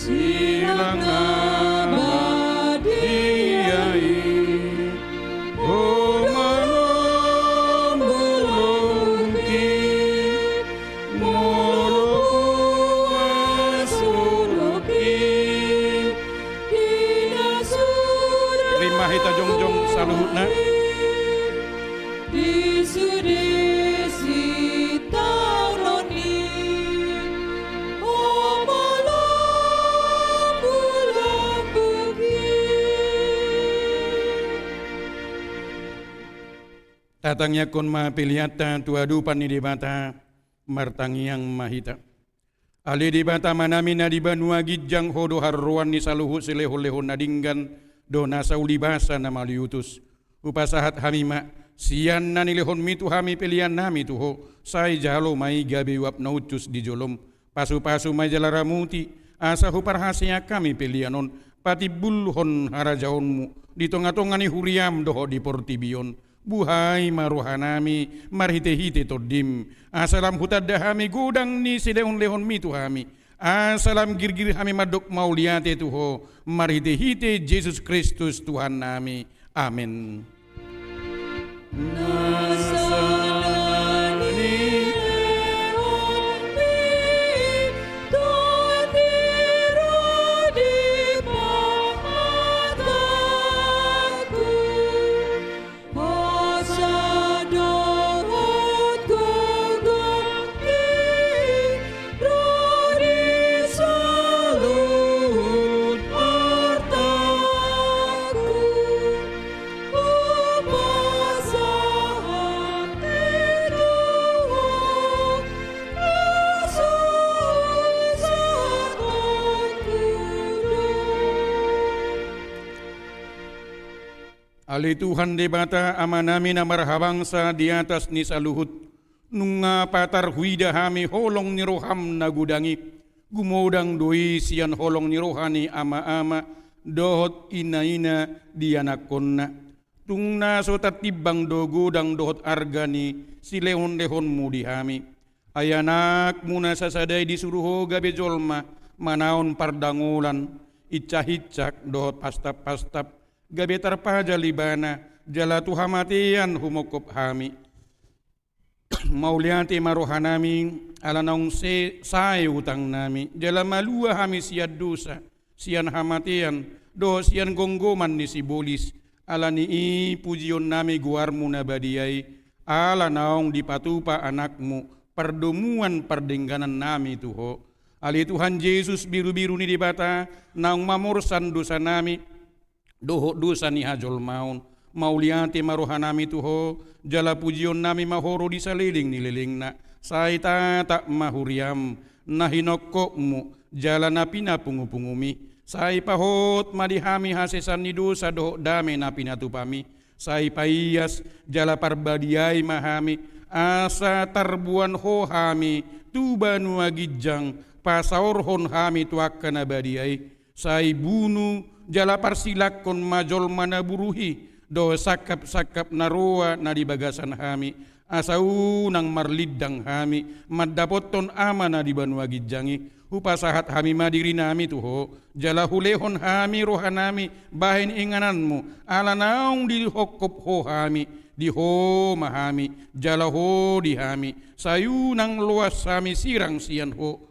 Silang abadiai oh manombulungki moloku asuruki terima hita jongjong saluhutna disudesi tauroni tatangnya kon ma piliata tuadu pani di bata martangiang mahita ali di bata manami na di banua gijang hodo harruan ni saluhu sileho-leho nadinggan dona sauli basa na maliutus upasahat hamima sian na nilehon mitu hami pilihan nami tuho sai jalo mai gabi wap nautus di jolom pasu-pasu mai jalaramuti asa huparhasia kami pilihanon pati bulhon harajaonmu di tonga-tongani huriam doho di portibion buhai maruhanami marhite-hite todim asalam hutadahami gudang ni sileon-lehon mitu hami asalam girgir hami madok mauliate tuho marhite-hite Yesus Kristus Tuhan nami amin. Ali Tuhan debata amanami na marhabangsa di atas ni saluhut. Nunga patar huida hami holong ni roham na gudangi. Gumodang doi siyan holong ni rohani ama-ama. Dohot ina-ina di anak konna. Tung naso tatibang dogo dang dohot argani si lehon-lehon mu di hami. Ayanak muna sasaday disuruho gabe jolma manaon pardangulan. Icah-icak dohot pastap-pastap. Gabe tarpaja libana jala tuhamatian humokop hami. Mauliati marohanami ala naung say utang nami jala malua hami siad dosa sian hamatian do sian gonggoman ni sibolis ala ni pujion nami guarmu na badiyai ala naung dipatupa anakmu perdomuan perdengganan nami tuho ali Tuhan Yesus biru-biru ni dibata naung mamursan dosa nami doho dosa ni hajol maun mauliati marohanami tuho jala pujion nami mahoro di saliling nililingna saita tak mahuriam nahinokokmu jala napina pungu-pungumi sai pahot madihami hasesan ni dosa doho dame napina tupami sai paiyas jala parbadiai mahami asa tarbuan ho hami tubanu agijang pasaorhon hami tuakkana badiai sai bunu jala parsilakon majol mana buruhi do sakap-sakap naroa na di bagasan hami asau nang marlidang hami maddapoton ama na di banua gijangi upasahat hami madiri nami tuho jala hulehon hami rohanami bahin ingananmu ala naung di hokop ho hami di ho mahami jala ho di hami sayu nang luas hami sirang sian ho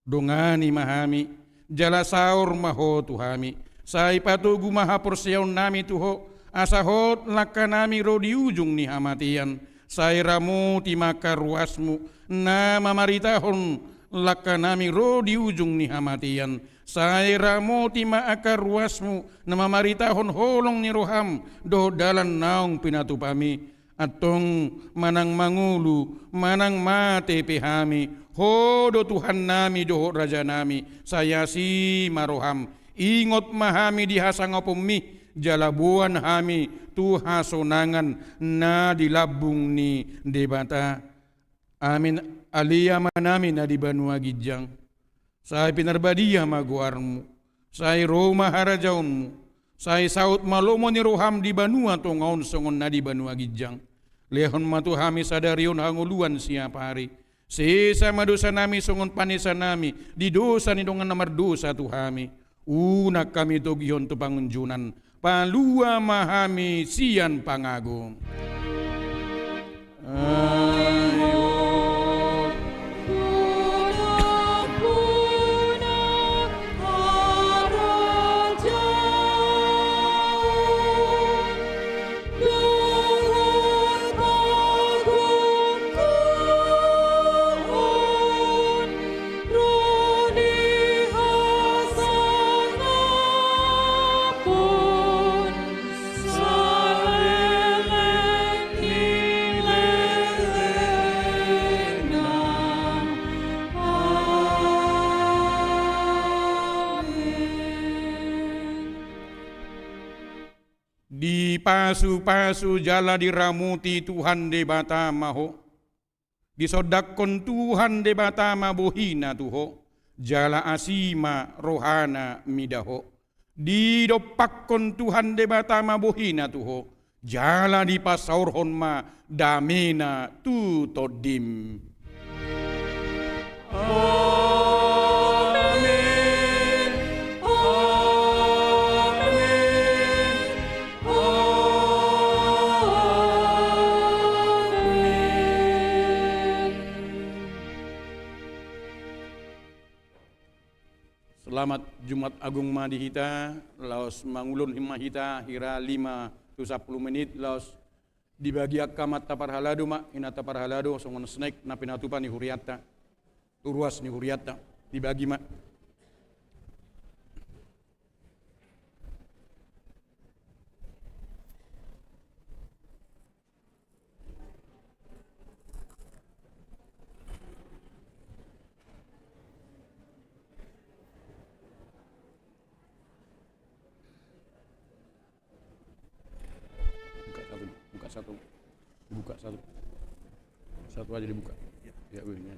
dongani mahami jala saur maho tuhami sai patugu maha persyaun nami tuho asahot laka nami ro di ujung ni hamatian sai ramu timaka ruasmu na mamaritahon laka nami ro di ujung ni hamatian sai ramu timaka ruasmu na mamaritahon holong ni roham do dalan naung pinatupami atong manang mangulu manang mate pehami ho do Tuhan nami do raja nami saya si maroham ingot mahami dihasangopumi jalabuan hami tuha sonangan na dilabung ni debata amin alia manami na di banua gijang sai pinarbadia maguarmu sai Roma harajaunmu sai saut malomo ni roham di banua tongaon songon na di banua gijang lehon matu hami sadarion hanguluan siapa hari sesa madosa nami songon panisa nami di dosa ni dongan namar dosa tuhami unak kami togihon tu pangunjunan palua mahami sian pangagum ayo pasu-pasu jala diramuti Tuhan debata maho disodakon Tuhan debata mabohina tuho jala asima rohana midaho didopakkon Tuhan debata mabohina tuho jala dipasaurhon ma damena tu todim Selamat Jumat Agung Madihita, laos mangulun himah hita hira 5 tu 10 menit laos dibagi akamat tapar halado mak ina tapar halado songon snack na pinatupa ni huriatta uruas ni huriatta dibagi mak satu. Dibuka satu. Satu aja dibuka. Ya, ini.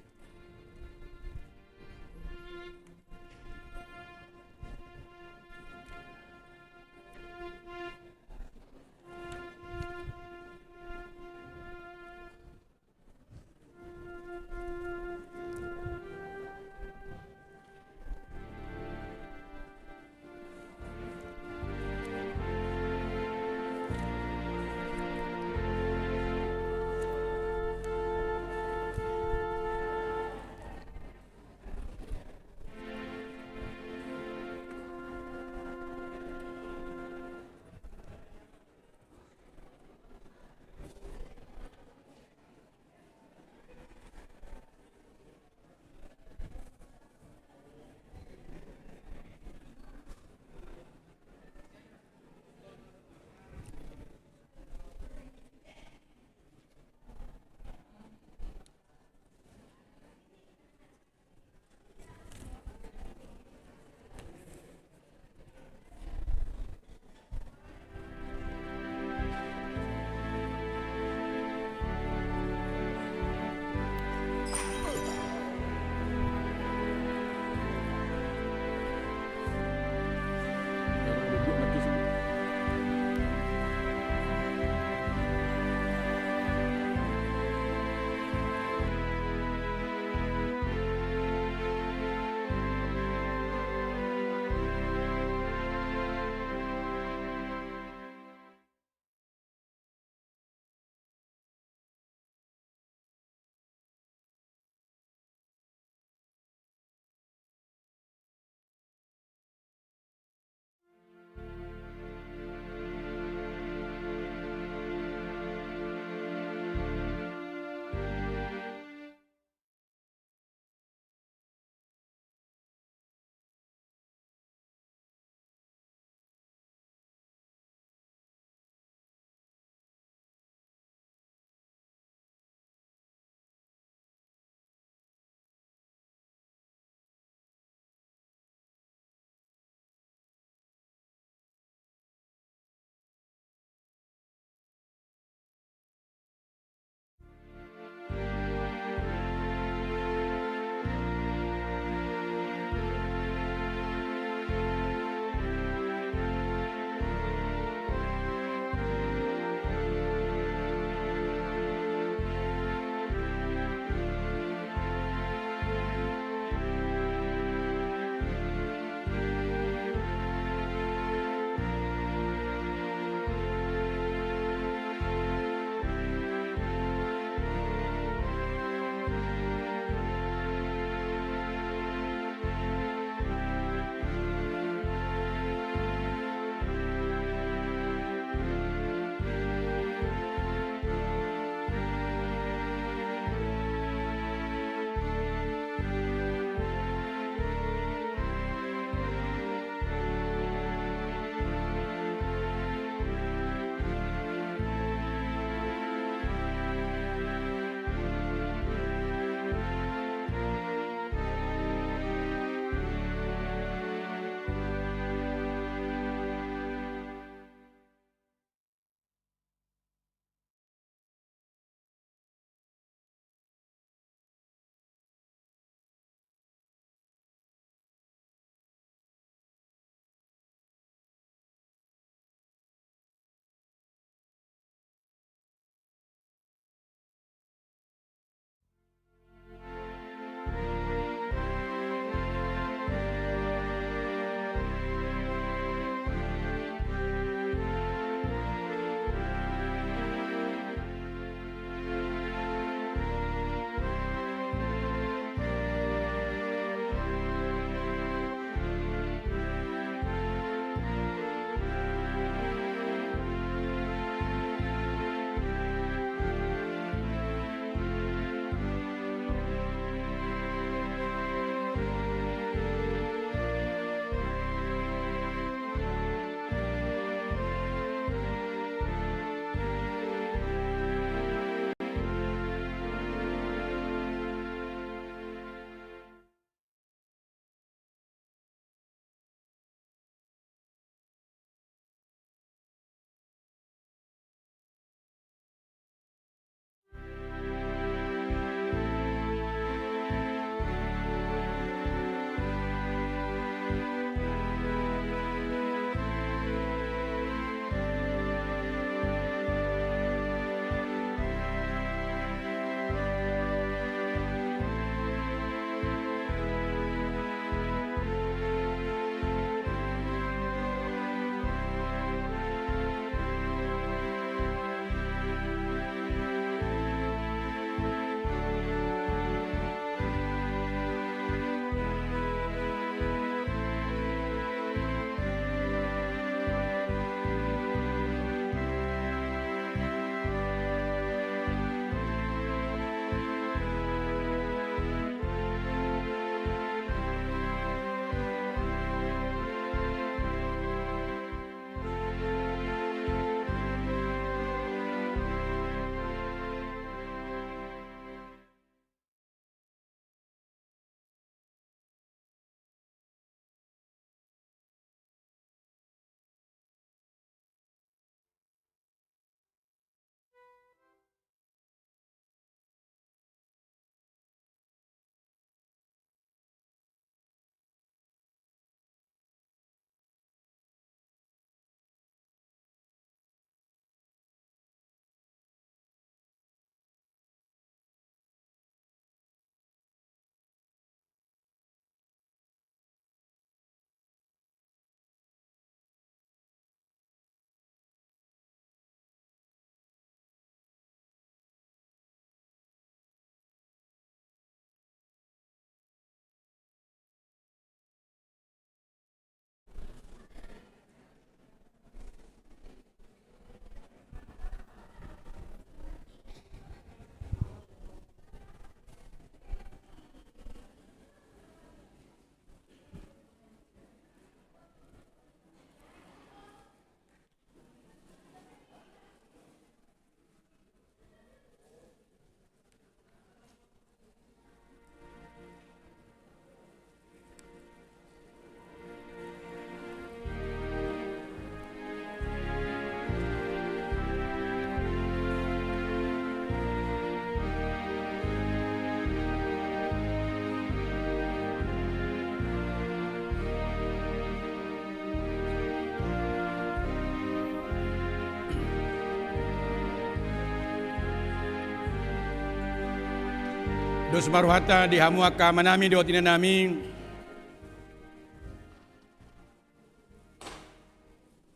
Dos maruhata di hamu akka manami do tinanami.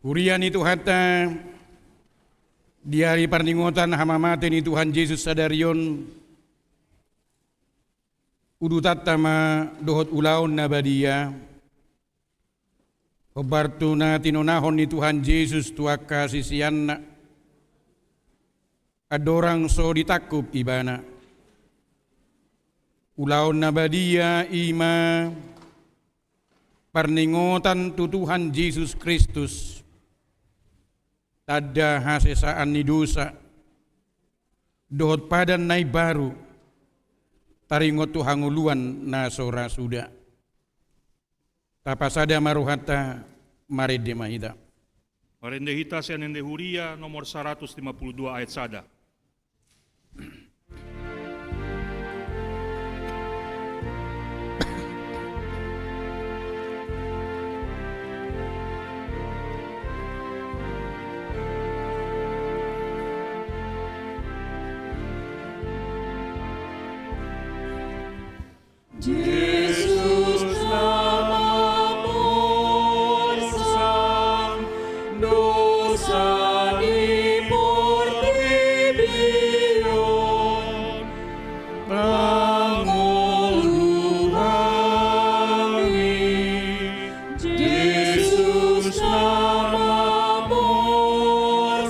Hurian itu hatta di hari parningotan hamamate ni Tuhan Yesus sadarion udutatama dohot ulaon na badia obartu na tinonahon ni Tuhan Yesus tuaka sisianna adorang so ditakup ibana ulaon na badia ima parningotan tu Tuhan Yesus Kristus tada hasesaan ni dosa dohot padan nai baru taringot tu hanguluan na sora suda tapasada maruhata marede mahida Marende hita sa nende huria nomor 152 ayat sada. Jesus namamu sang dosa diportibion panguluhami Jesus namamu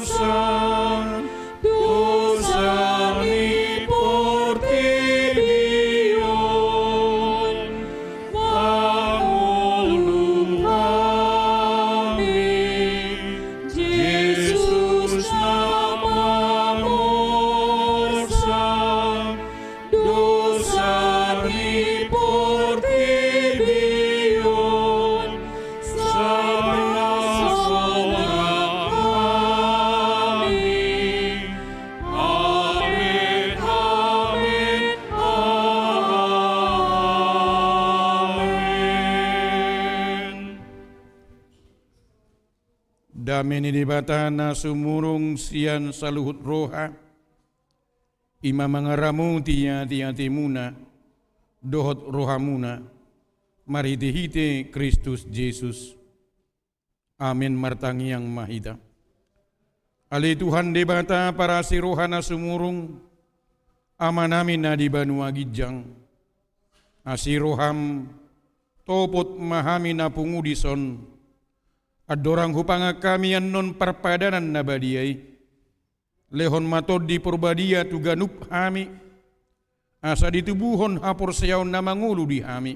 sang dosa diportibion panguluhami Jesus namamu sang dosa diportibion sama kami. Amin, amin, amin. Dami ni dibatana sumurung sian saluhut roha ima mangaramu tia timuna dohot rohamuna marhite-hite Kristus Yesus. Amin martangi yang mahida. Ali Tuhan debata para si rohana sumurung amanamin na di banua gijang asiroham topot mahami na pungudison adorang hupanga kami yang non perpadanan na badiay lehon matod di purbadia tuganup hami asa ditubuhon hapor sayaw na mangulu di hami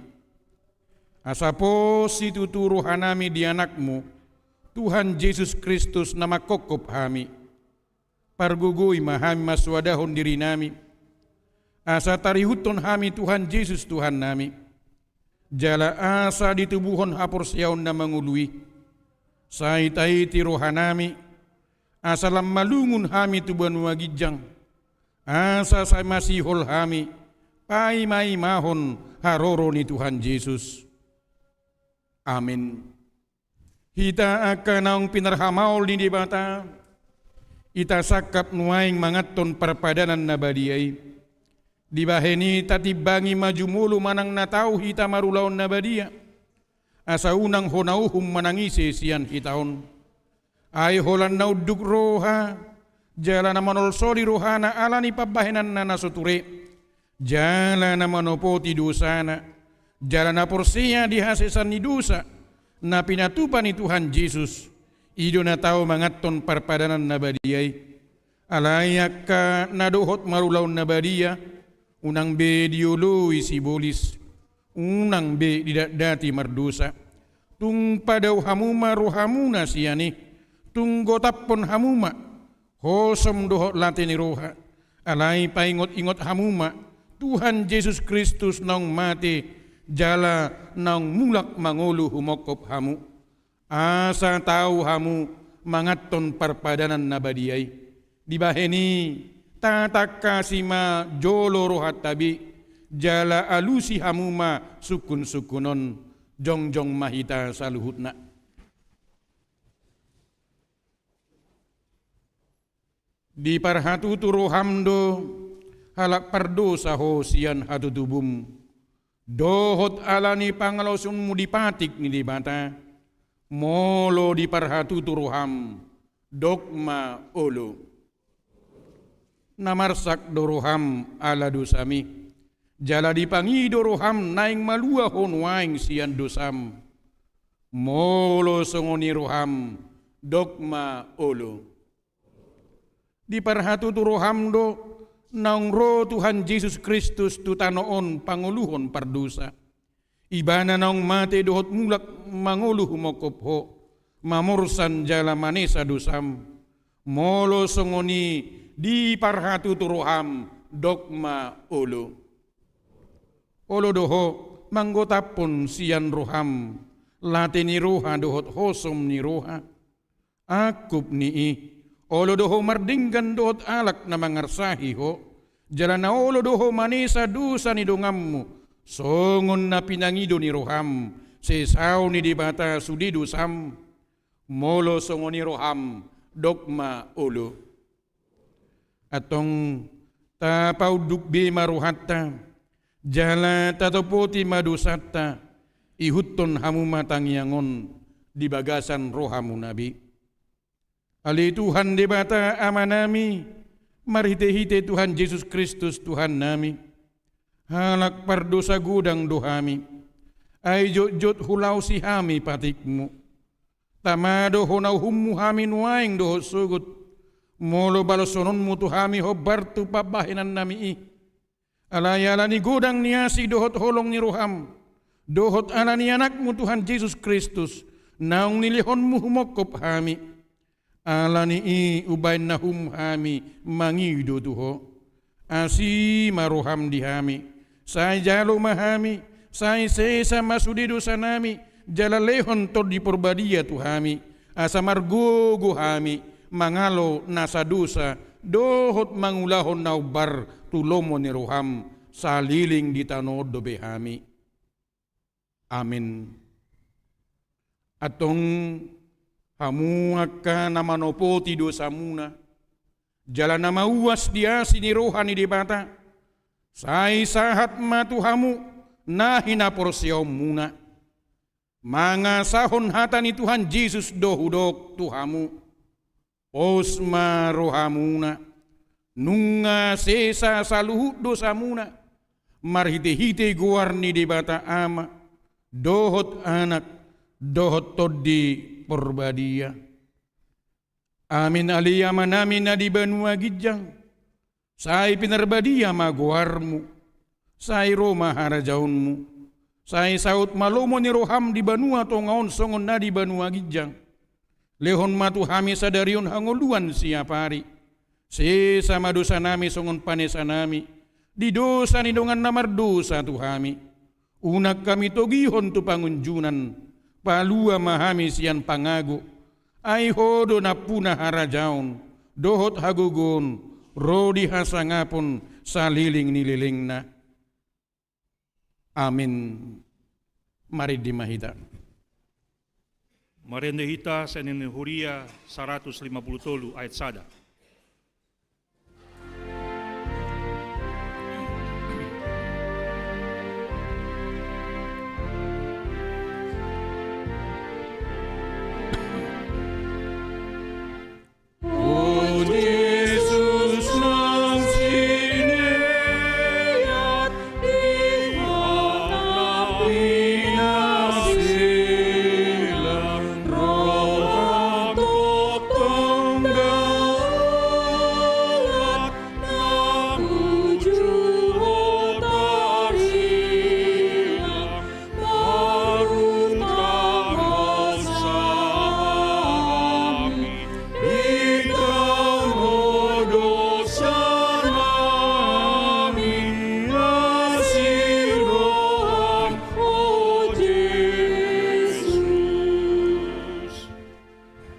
asa po si tuturuhanami di anakmu Tuhan Yesus Kristus na makokop hami pargugoy mahami maswadahon diri nami asa tarihuton hami Tuhan Yesus Tuhan nami jala asa ditubuhon hapor sayaw na mangului saitai tirohanami asalam malungun hami tuban wagijang asa sa masihol hami pai mai mahon haroro ni Tuhan Yesus. Amin. Hita akan naung pinarhamaol ni dibata ita sakap nuaing mangaton perpadanan nabadiay dibaheni tatibangi maju mulu manang natau hita marulaon nabadia asa unang honauhum manangise sian hitaon ay holan nauduk roha jala na manolsori rohana alani pabahenan na nasuture jala na manopoti dosana jala na porsiya dihasesan ni dosa na pinatupan ni Tuhan Yesus ido na tao mangaton parpadanan na badiyay alayak ka naduhot marulaw na badiya unang be diuluy sibolis unang be didati mardosa tung padaw hamuma rohamuna siyani tung gotapon hamuma hosom dohot lati ni roha alay paingot-ingot hamuma Tuhan Yesus Kristus nang mati jala nang mulak mangulu humokop hamu asa tau hamu mangaton parpadanan nabadiyay dibaheni tataka sima jolo rohat tabi jala alusi hamuma sukun-sukunon jong-jong mahita saluhutna. Di parhatu turu hamdo halak pardosa ho sian hatutubum. Dohot alani pangalosunmu dipatik ni dibata, molo di parhatu turuham, dogma olo. Namarsak doroham ala dosami, jala dipangi doroham naing malua honwaing sian dosam, molo songoni roham, dogma olo. Di parhatu turuham do, naung ro Tuhan Yesus Kristus tutanoon panguluhon pardosa. Ibana naung mate dohot mulak manguluh mokopho, mamursan jala manesa dosam, molo songoni di parhatu turuham dogma olo. Olo doho manggotapon sian roham, late ni roha dohot hosom ni roha, akup ni olo doho mardinggan dohot alak na mangarsahi ho, jala na olo doho manesa dosa ni dongammu, songon na pinangido ni roham, sesaw ni dibata sudi dosam, molo songon ni roham dogma olo. Atong tapaw dukbi maruhatta, jala tatopoti madusata, ihutton hamu matangyangon di bagasan rohamu nabi. Ali Tuhan di bata ama nami, marhite-hite Tuhan Yesus Kristus Tuhan nami, halak pardosa gudang dohami, ay jot-jot hulau si hami patikmu, tamado honau hummu hami nuaing doho sugut, molo balosonon mu tuhami hobartu pabahinan nami alayala ni gudang niasi dohot holong ni roham, dohot ala ni anakmu Tuhan Yesus Kristus, naung nilihonmu humokop hami, ala ni ubain nahum hami mangido tuho, asi maroham dihami, say jalo mahami, say sesa masudi dosa nami, jala lehon tod di porbadia tuhami, asa margogo hami, mangalo nasa dosa, dohot mangulahon naubar tulomo ni roham, saliling di tanod do behami. Amin. Atong hamuak ka na manopoti dosa muna, jala na mauwas dia sini rohani di bata, say sahat matuhamu na hinaporsyom muna, mga sahon hata ni Tuhan Yesus dohudok tuhamu, osma rohamuna, nunga sesa saluhut dosa muna, marhite-hite guarni di bata ama, dohot anak, dohot todi porbadia. Amin aliyama namin na di banua gijang, say pinarbadia maguarmu, say Roma harajaunmu, say saut malomo ni roham di banua tongaon songon na di banua gijang, lehon matu hami sadarion hangoluan siapari, sesama dosa nami songon panesa nami, di dosa ni dongan namar dosa tu hami, unak kami togihon tu pangunjunan, palua mahami sian pangago, ay hodo na puna harajaon, dohot hagugon, rodi hasangapon saliling nililing na. Amin. Mari dimahita. Marendehita sa Huria 150 ayat sada.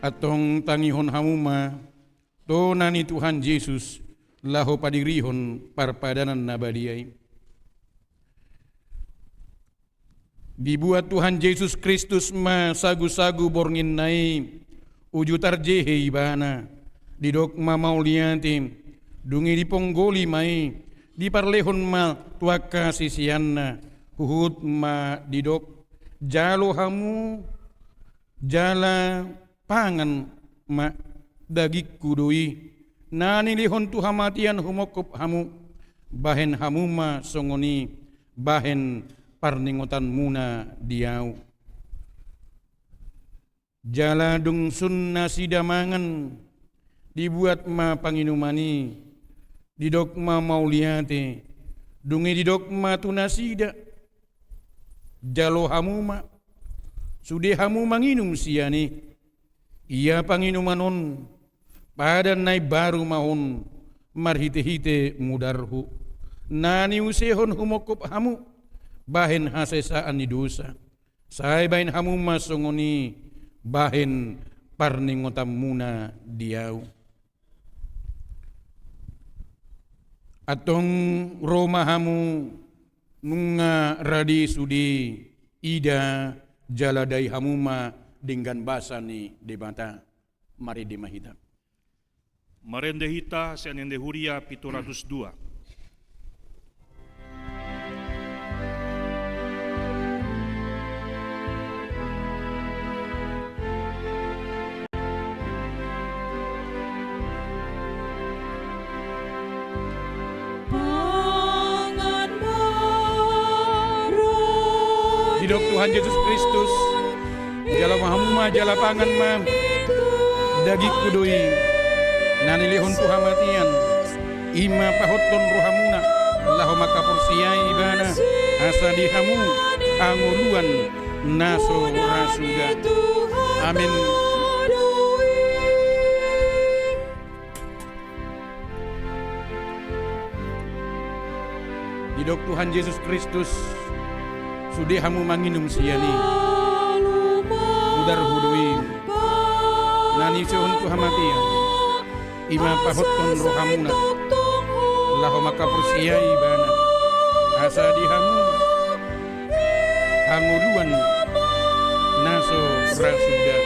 Atong tangihon hamuma, tona ni Tuhan Yesus, laho padirihon parpadanan nabadiay. Dibuat Tuhan Yesus Kristus ma sagu-sagu borngin nai, ujutar jehe ibana, didok mamaulianti, dungi diponggoli mai, di parlehon ma tuaka sisianna huhut ma didok jalo hamu jala pangan ma dagik kudui nani lihon tu hamatian humokop hamu bahen hamu ma songoni bahen parningotan muna diau jala dungsun nasi damangan dibuat ma panginumani didok ma mauliate dungi didok ma tunasida jalo hamu ma sude hamu manginum siani ia panginumanon pada nai baru mahon marhite-hite mudarhu nani usehon humokop hamu bahen hasesaan ni dosa sai bain hamu masongoni bahen parningotam muna diau atong romahamu nunga radi sudi ida jaladai hamuma dengan basani debata mari dimahita Marendehita sa Nendehuria 702. Didok Tuhan Yesus Kristus jala mahamuma jala pangan ma dagik kudui nanilihon tuhamatian ima pahoton rohamuna lahoma kapursiai ibana asadihamu anguluan naso rasuga amin. Didok Tuhan Yesus Kristus sudah hamu manginum siani udar hudui nani sehun tuhamatian ima pahoton rohamuna lahoma kapursiai ibana asadihamu anguluan naso rasuga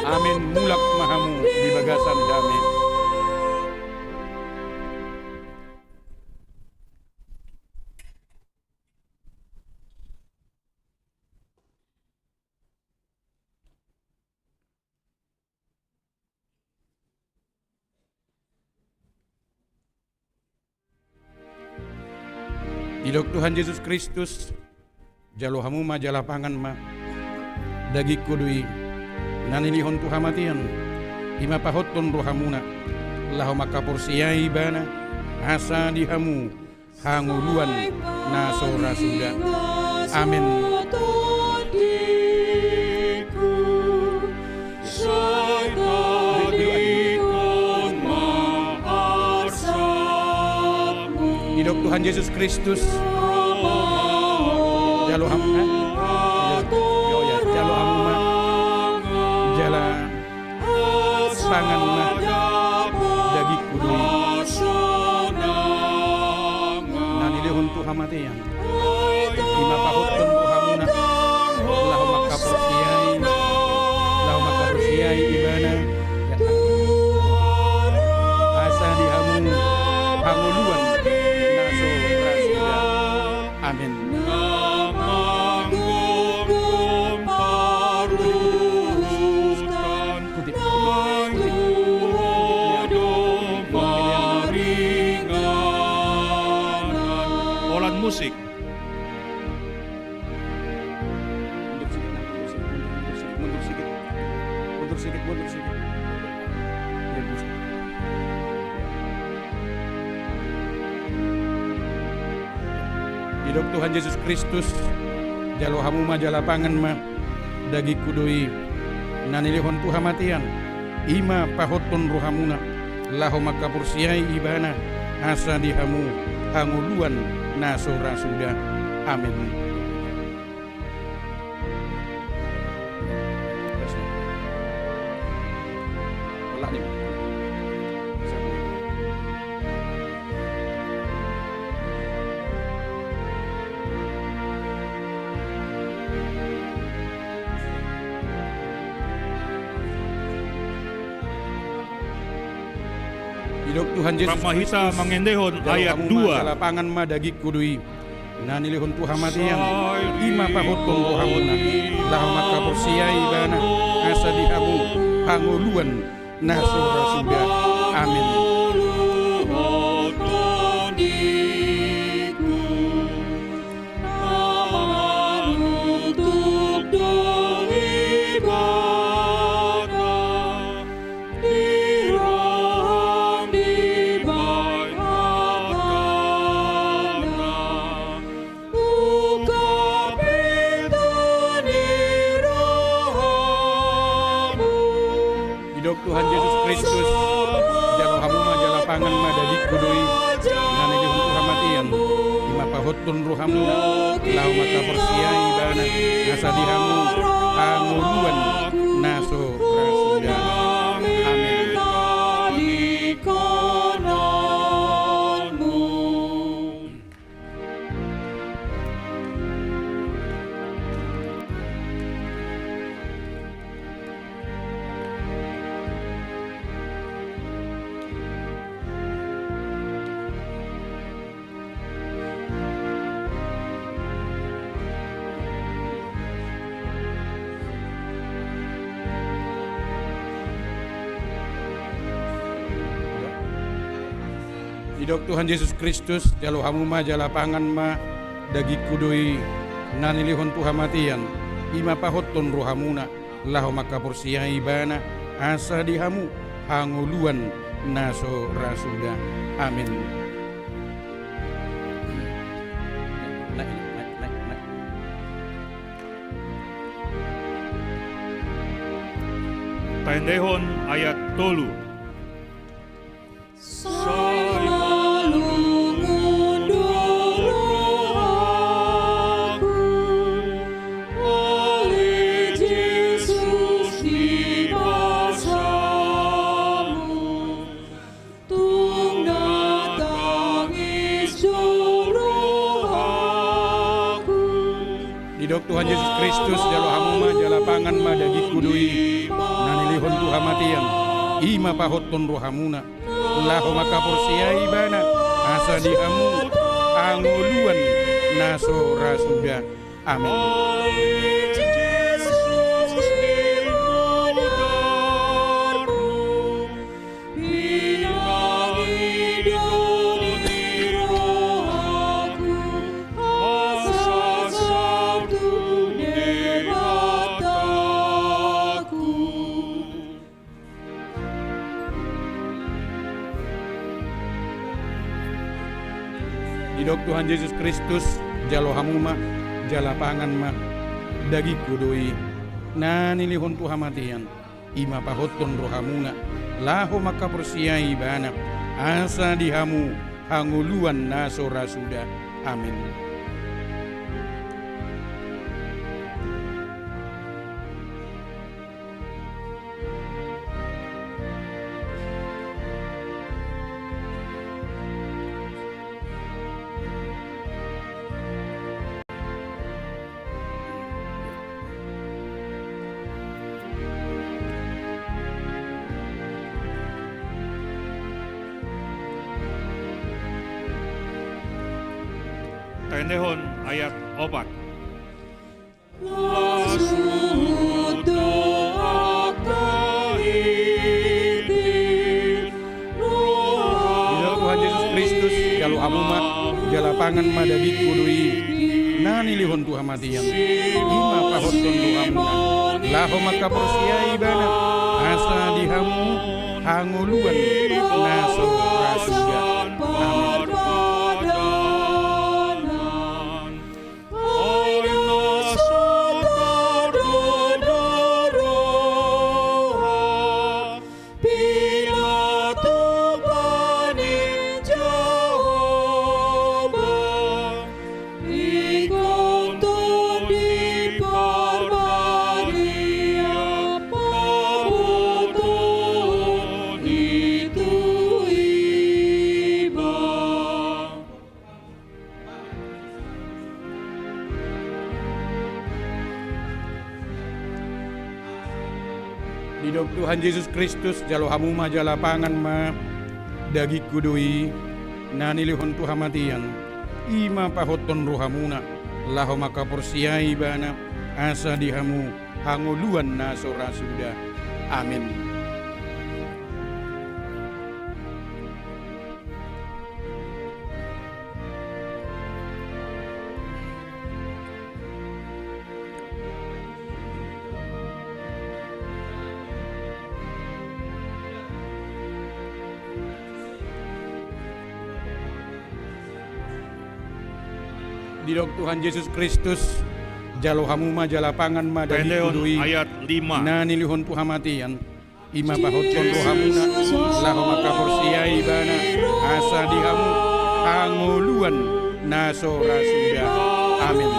amin mulak mahamu di bagasan damai. Didok Tuhan Yesus Kristus jalo hamu ma jala pangan ma dagik kudui nanilihon tuhamatian ima pahoton rohamuna lahoma kapursiai bana asa dihamu hanguluan naso rasuda amin. Didok Tuhan Yesus Kristus jalo hamu jalo hamu ma jala pangan ma dagik kudui nanilihon tuhamatian ima pahoton rohamuna lahoma kapursiai ibana asa dihamu hanguluan naso rasuda amin. Musik. Mundur sedikit. Didok Tuhan Yesus Kristus jalo hamu ma jala pangan ma dagik kudui nanilihon tuhamatian ima pahoton rohamuna lahoma kapursiai ibana asa dihamu hanguluan naso rasuda amin. Idok Tuhan Yesus Ramahita mangendehon Jalo ayat kamu ma 2. lapangan ma dagi kudui nanilihon Tuhan matian ima pahotong rohamuna lahu maka porsiai bana asa dihamu panguluan naso rasuda amin. Tuhan Yesus Kristus jalo hamuma jala pangan ma dadi kudui nani dihun Tuhan matian ima pahotun ruhamuna lau maka persiai bana nasa dihamu anguluan naso rasuda amin. Idok Tuhan Yesus Kristus jalo hamuma jala pangan ma dagi kudui nanilihon Tuhan matian ima pahotun rohamuna lahu maka porsiai bana asa dihamu hanguluan naso rasuda amin. Taendehon ayat 3. Idok Tuhan Yesus Kristus jalo hamuma jala pangan ma dagi kudui nanilihon Tuhan matian ima pahotun rohamuna lahu maka porsiai bana asa dihamu anguluan naso rasuda amin. Idok Tuhan Yesus Kristus jalo hamuma jala pangan ma dagi kudui nanilihon Tuhan matian ima pahotun rohamuna lahu maka persiai bana asa dihamu hanguluan naso rasuda amin. Taendehon ayat 4. Tuhan Yesus Kristus jalo hamuma jala pangan ma dagi kudui nanilihon Tuhan matian ima pahotun rohamuna lahu maka porsiai bana asa dihamu hanguluan naso rasuda amin. Idok Tuhan Yesus Kristus jalo hamuma jala pangan ma dagi kudui nanilihon tuhamatian ima pahoton rohamuna laho makapursiai bana asa dihamu hanguluan nasora sudah. Amin. Didok Tuhan Yesus Kristus jalo hamuma jalapangan ma dari Pendeon kudui ayat 5. na nilihon puhamatian ima pahoton rohamuna laho makaporsiai bana asa dihamu anguluan nasora sudah. Amin.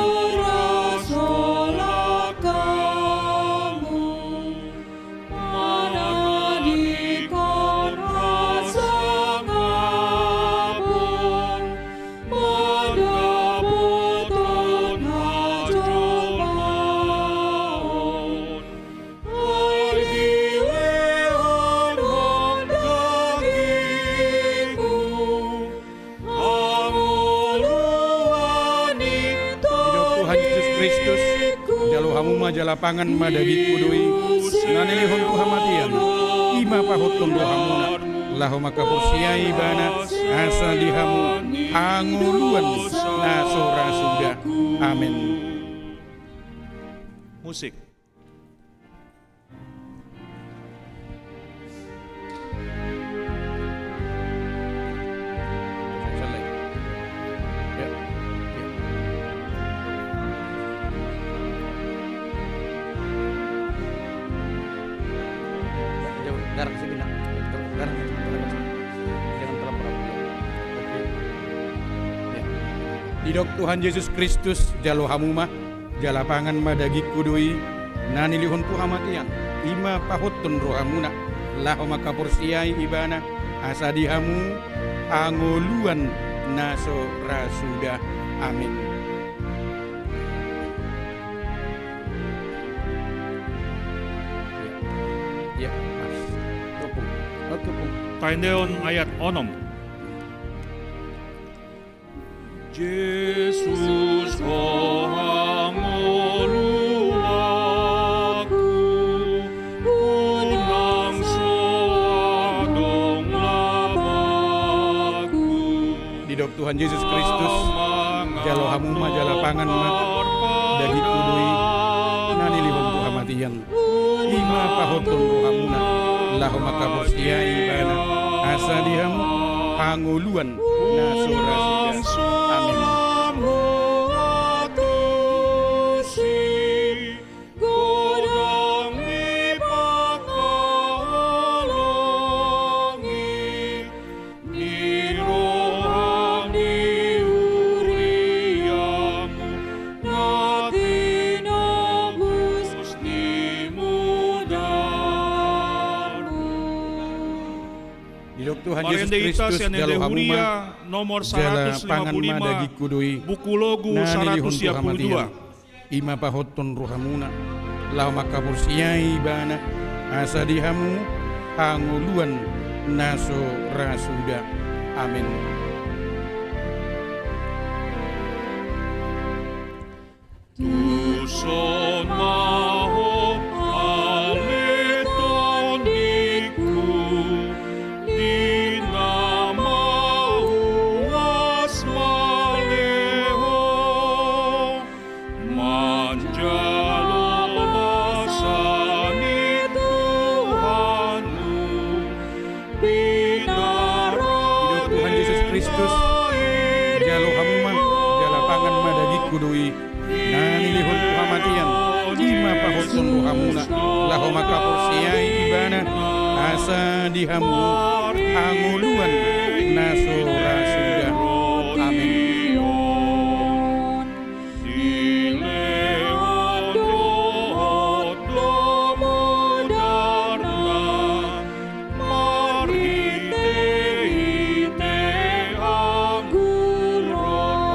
Lapangan madagi kudui nanelihon tuhamatian ima pahoton rohamuna laho makapursiai bana asa dihamu anguluan nasora sudah. Amin. Musik. Garang segini, garang, jangan terlalu. Didok Tuhan Yesus Kristus jalo hamuma jalapangan madagi kudui nanilihon puhamatian ima pahoton rohamuna laho makapursiai ibana asa dihamu anguluan naso rasuda. Amin. Ya, Mas. Pendeon ayat 6. Jesus hangolu aku unang soadong labaku. Didok Tuhan Yesus Kristus jalo hamuma jalapangan ma dagi kudui nanilihon puhamatian ima pahoton rohamuna laho makapursiai bana asa dihamu panguluan nasora sudah. Amin. Tuhan Yesus Kristus jalo hamuma nomor jala pangan madagi 155 kudui buku logu nanilihon 132. ima pahoton rohamuna lau makapursiai bana asa dihamu hanguluan naso rasuda. Amin. Tuson maho aleton diku di nama uas maleho manjalo basani Tuhanmu Hidup Tuhan Yesus Kristus jalo hamuma jala pangan madagi kudui nanilihon puhamatian ima pahoton rohamuna laho makapursiai ibana asa dihamu anguluan naso rasuda. Amin.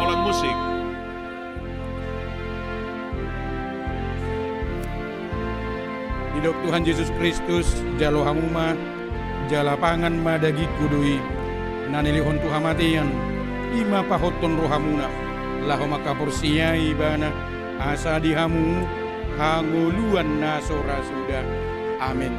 Alat musik. Hidup Tuhan Yesus Kristus jalo hamuma jala pangan madagi kudui nanilihon tu hamatian ima pahoton rohamuna laho makapursia ibana asa dihamu hanguluan nasora sudah. Amin.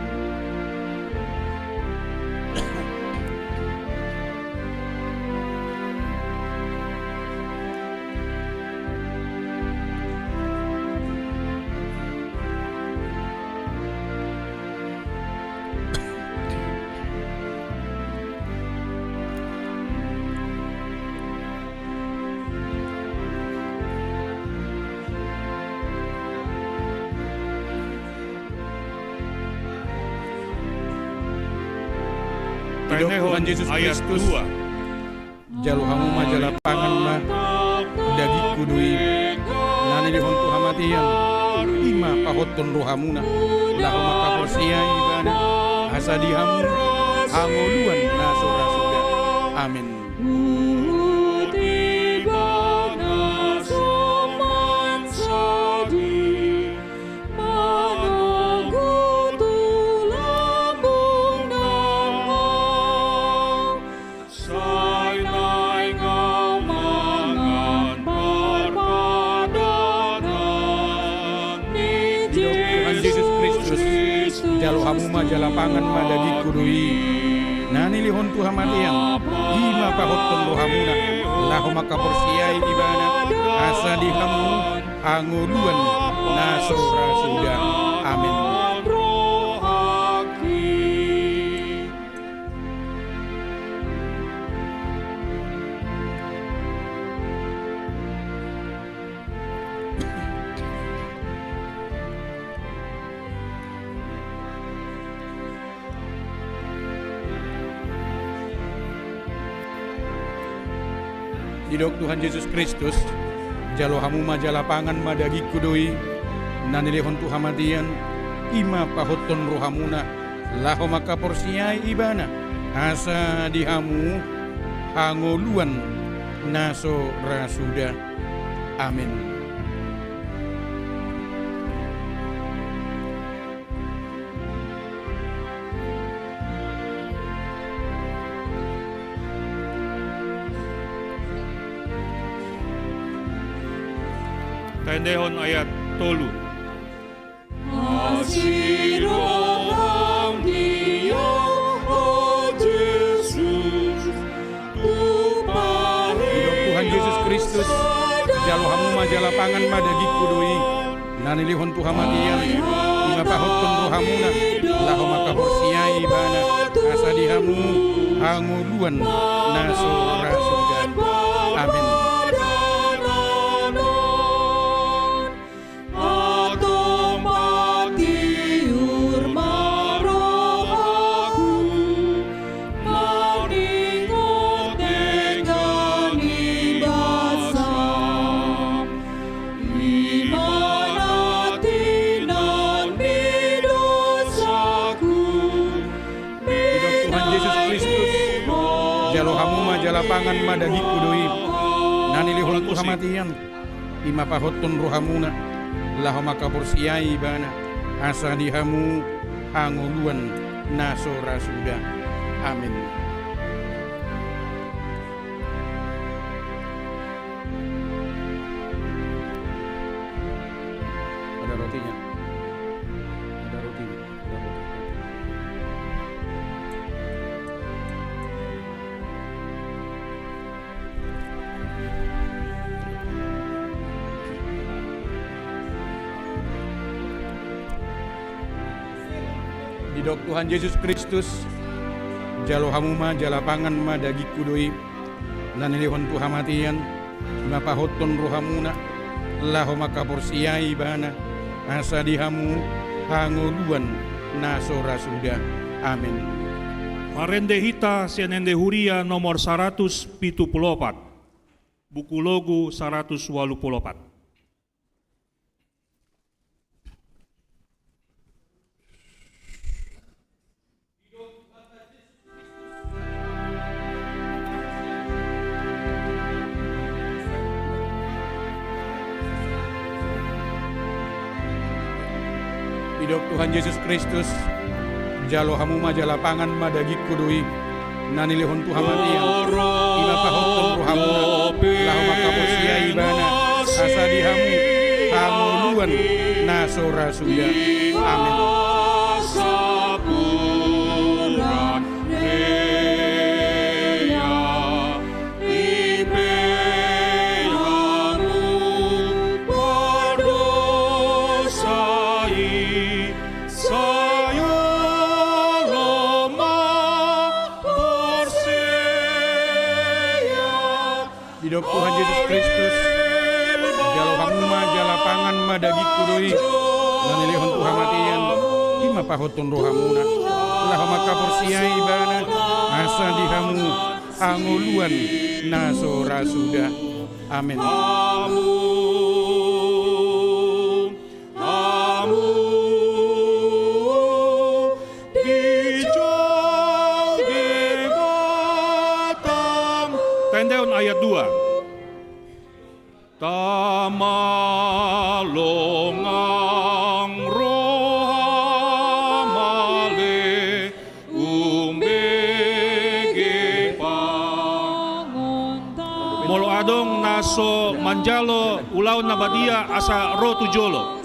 Tainehon Tuhan Yesus ayat Kristus 2. jalu hamu majala pangan ma dagi kudui nanilihon tu hamatian ima pahoton rohamuna laho makapursia ibana asa dihamu hanguluan nasora sudah. Amin. Jalu hamu majala pangan ma dagi kudui nanilihon tu hamatian ima pahoton rohamuna laho makapursiai ibana asa dihamu hanguluan nasora sudah. Amin. Didok Tuhan Yesus Kristus jalo hamu majala pangan madagi kudui nanilihon tu hamatian ima pahoton rohamuna laho makapursiai ibana asa dihamu hanguluan naso rasuda. Amin. Tainehon ayat 3. Didok Tuhan Yesus Kristus jalo hamu majala pangan madagi kudui nanilihon tu hamatian ima pahoton rohamuna laho makapursiai ibana asa dihamu hanguluan naso rasuda. Amin. Pangan madagi kudui nanilihon tu hamatian ima pahoton rohamuna laho makapursiai ibana asa dihamu hanguluan nasora sudah. Amin. Ada rotinya. Ada roti. Didok Tuhan Yesus Kristus jalo hamu ma jala pangan ma dagi kudui nanilihon tu hamatian ima pahoton rohamuna laho makapursiai ibana asa dihamu hanguluan nasora sudah. Amin. Marende hita sianende huria nomor 174. Buku logo 184. Didok Tuhan Yesus Kristus jalo hamu majala pangan madagi kudui nanilihon tu hamatian ima pahotong rohamuna lahu makaposia ibana asa dihamu hamuluan nasora suya amin. Hidup Tuhan Yesus Kristus jalo hamuma jala pangan madagi kudoi nanilihon tu hamatian ima pahotong rohamuna lahu makaposia ibana asa dihamu anguluan nasora suda amin. Tendeon ayat 2. Tamalongang rohamale umbege pa. Molo adong naso manjalo ulaw na badia asa ro tujolo.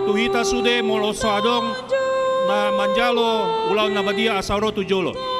Tuhita sude molo so adong na manjalo ulaw na badia asa ro tujolo.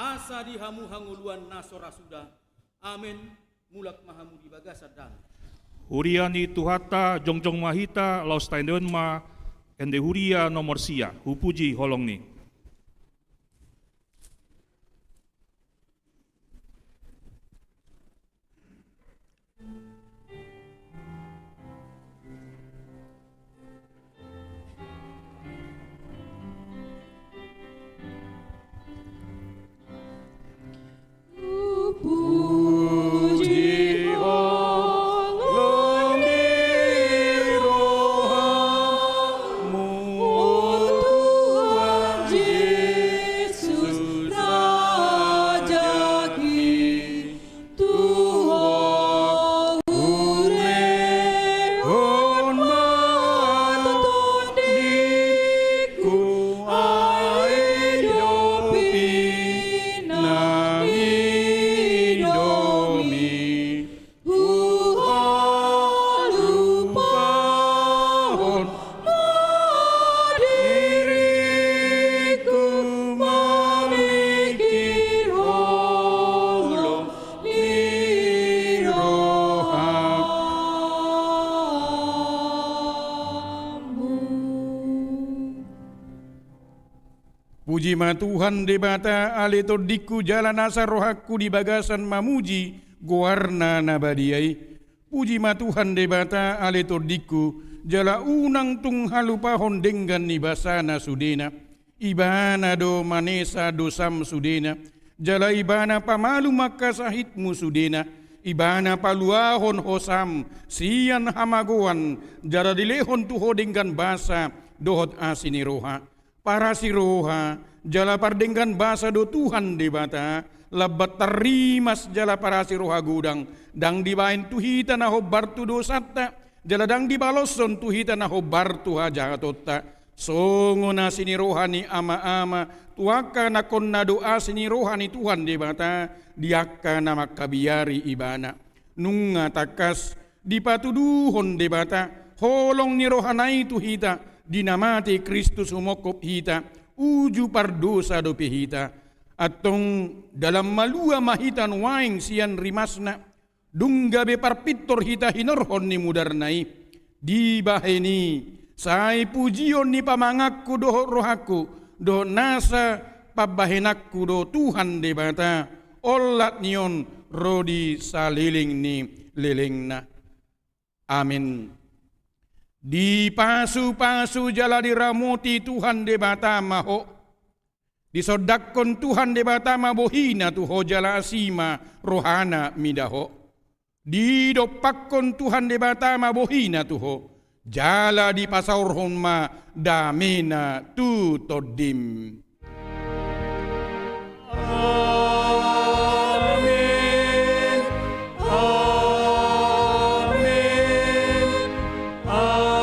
Asa dihamu hanguluan nasora suda. Amin. Mulak mahamu di bagasadang. Huriani tuhata jongjong mahita laus taindeon ma ende huria nomor sia hupuji holong ni. Puji ma Tuhan debata alito diku jalan asa rohaku di bagasan mamuji goarna nabadiai. Puji ma Tuhan debata alito diku jala unang tung halupahon denggan nibasana sudena. Ibana do manesa dosam sudena. Jala ibana pamalu maka sahitmu sudena. Ibana paluahon hosam sian hamagoan jala dilehon tuho denggan basa dohot asini roha. Para si roha jala pardenggan basa do Tuhan debata labat tarimas jala para si roha gudang dang dibain tuhita na hobartu dosatta jala dang dibaloson tuhita na hobartu hajatotta songo na sini roha ni ama-ama tuaka na kon na doa sini roha ni Tuhan debata diaka na makabiari ibana nunga takas dipatuduhon debata holong ni roha na tuhita dinamati Kristus umokop hita uju pardosa do pihita atong dalam malua mahitan waing sian rimasna dunggabe parpitor hita hinorhon ni mudarnai di baheni sai pujion ni pamangakku do rohaku do nasa pabahenakku do Tuhan debata olat nion rodi saliling ni lelengna. Amin. Di pasu-pasu jala diramuti Tuhan de batama ho. Disodakon Tuhan de batama bohina tuho jala asima rohana midaho. Didopakon Tuhan de batama bohina tuho. Jala di pasaurhon ma damena tu todim. Amin. Amin. Amin.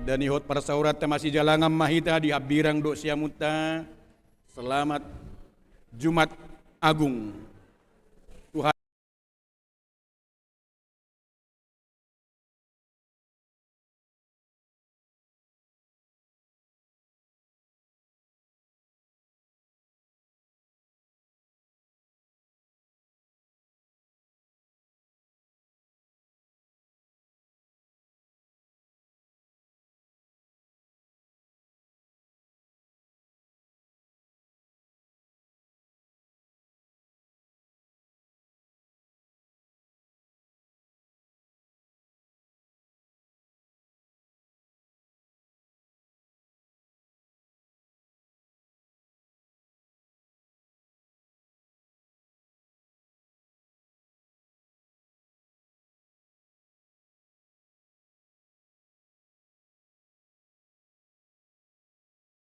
Dani hot para saurat masih jalangan mahita di habirang do siamuta. Selamat Jumat Agung.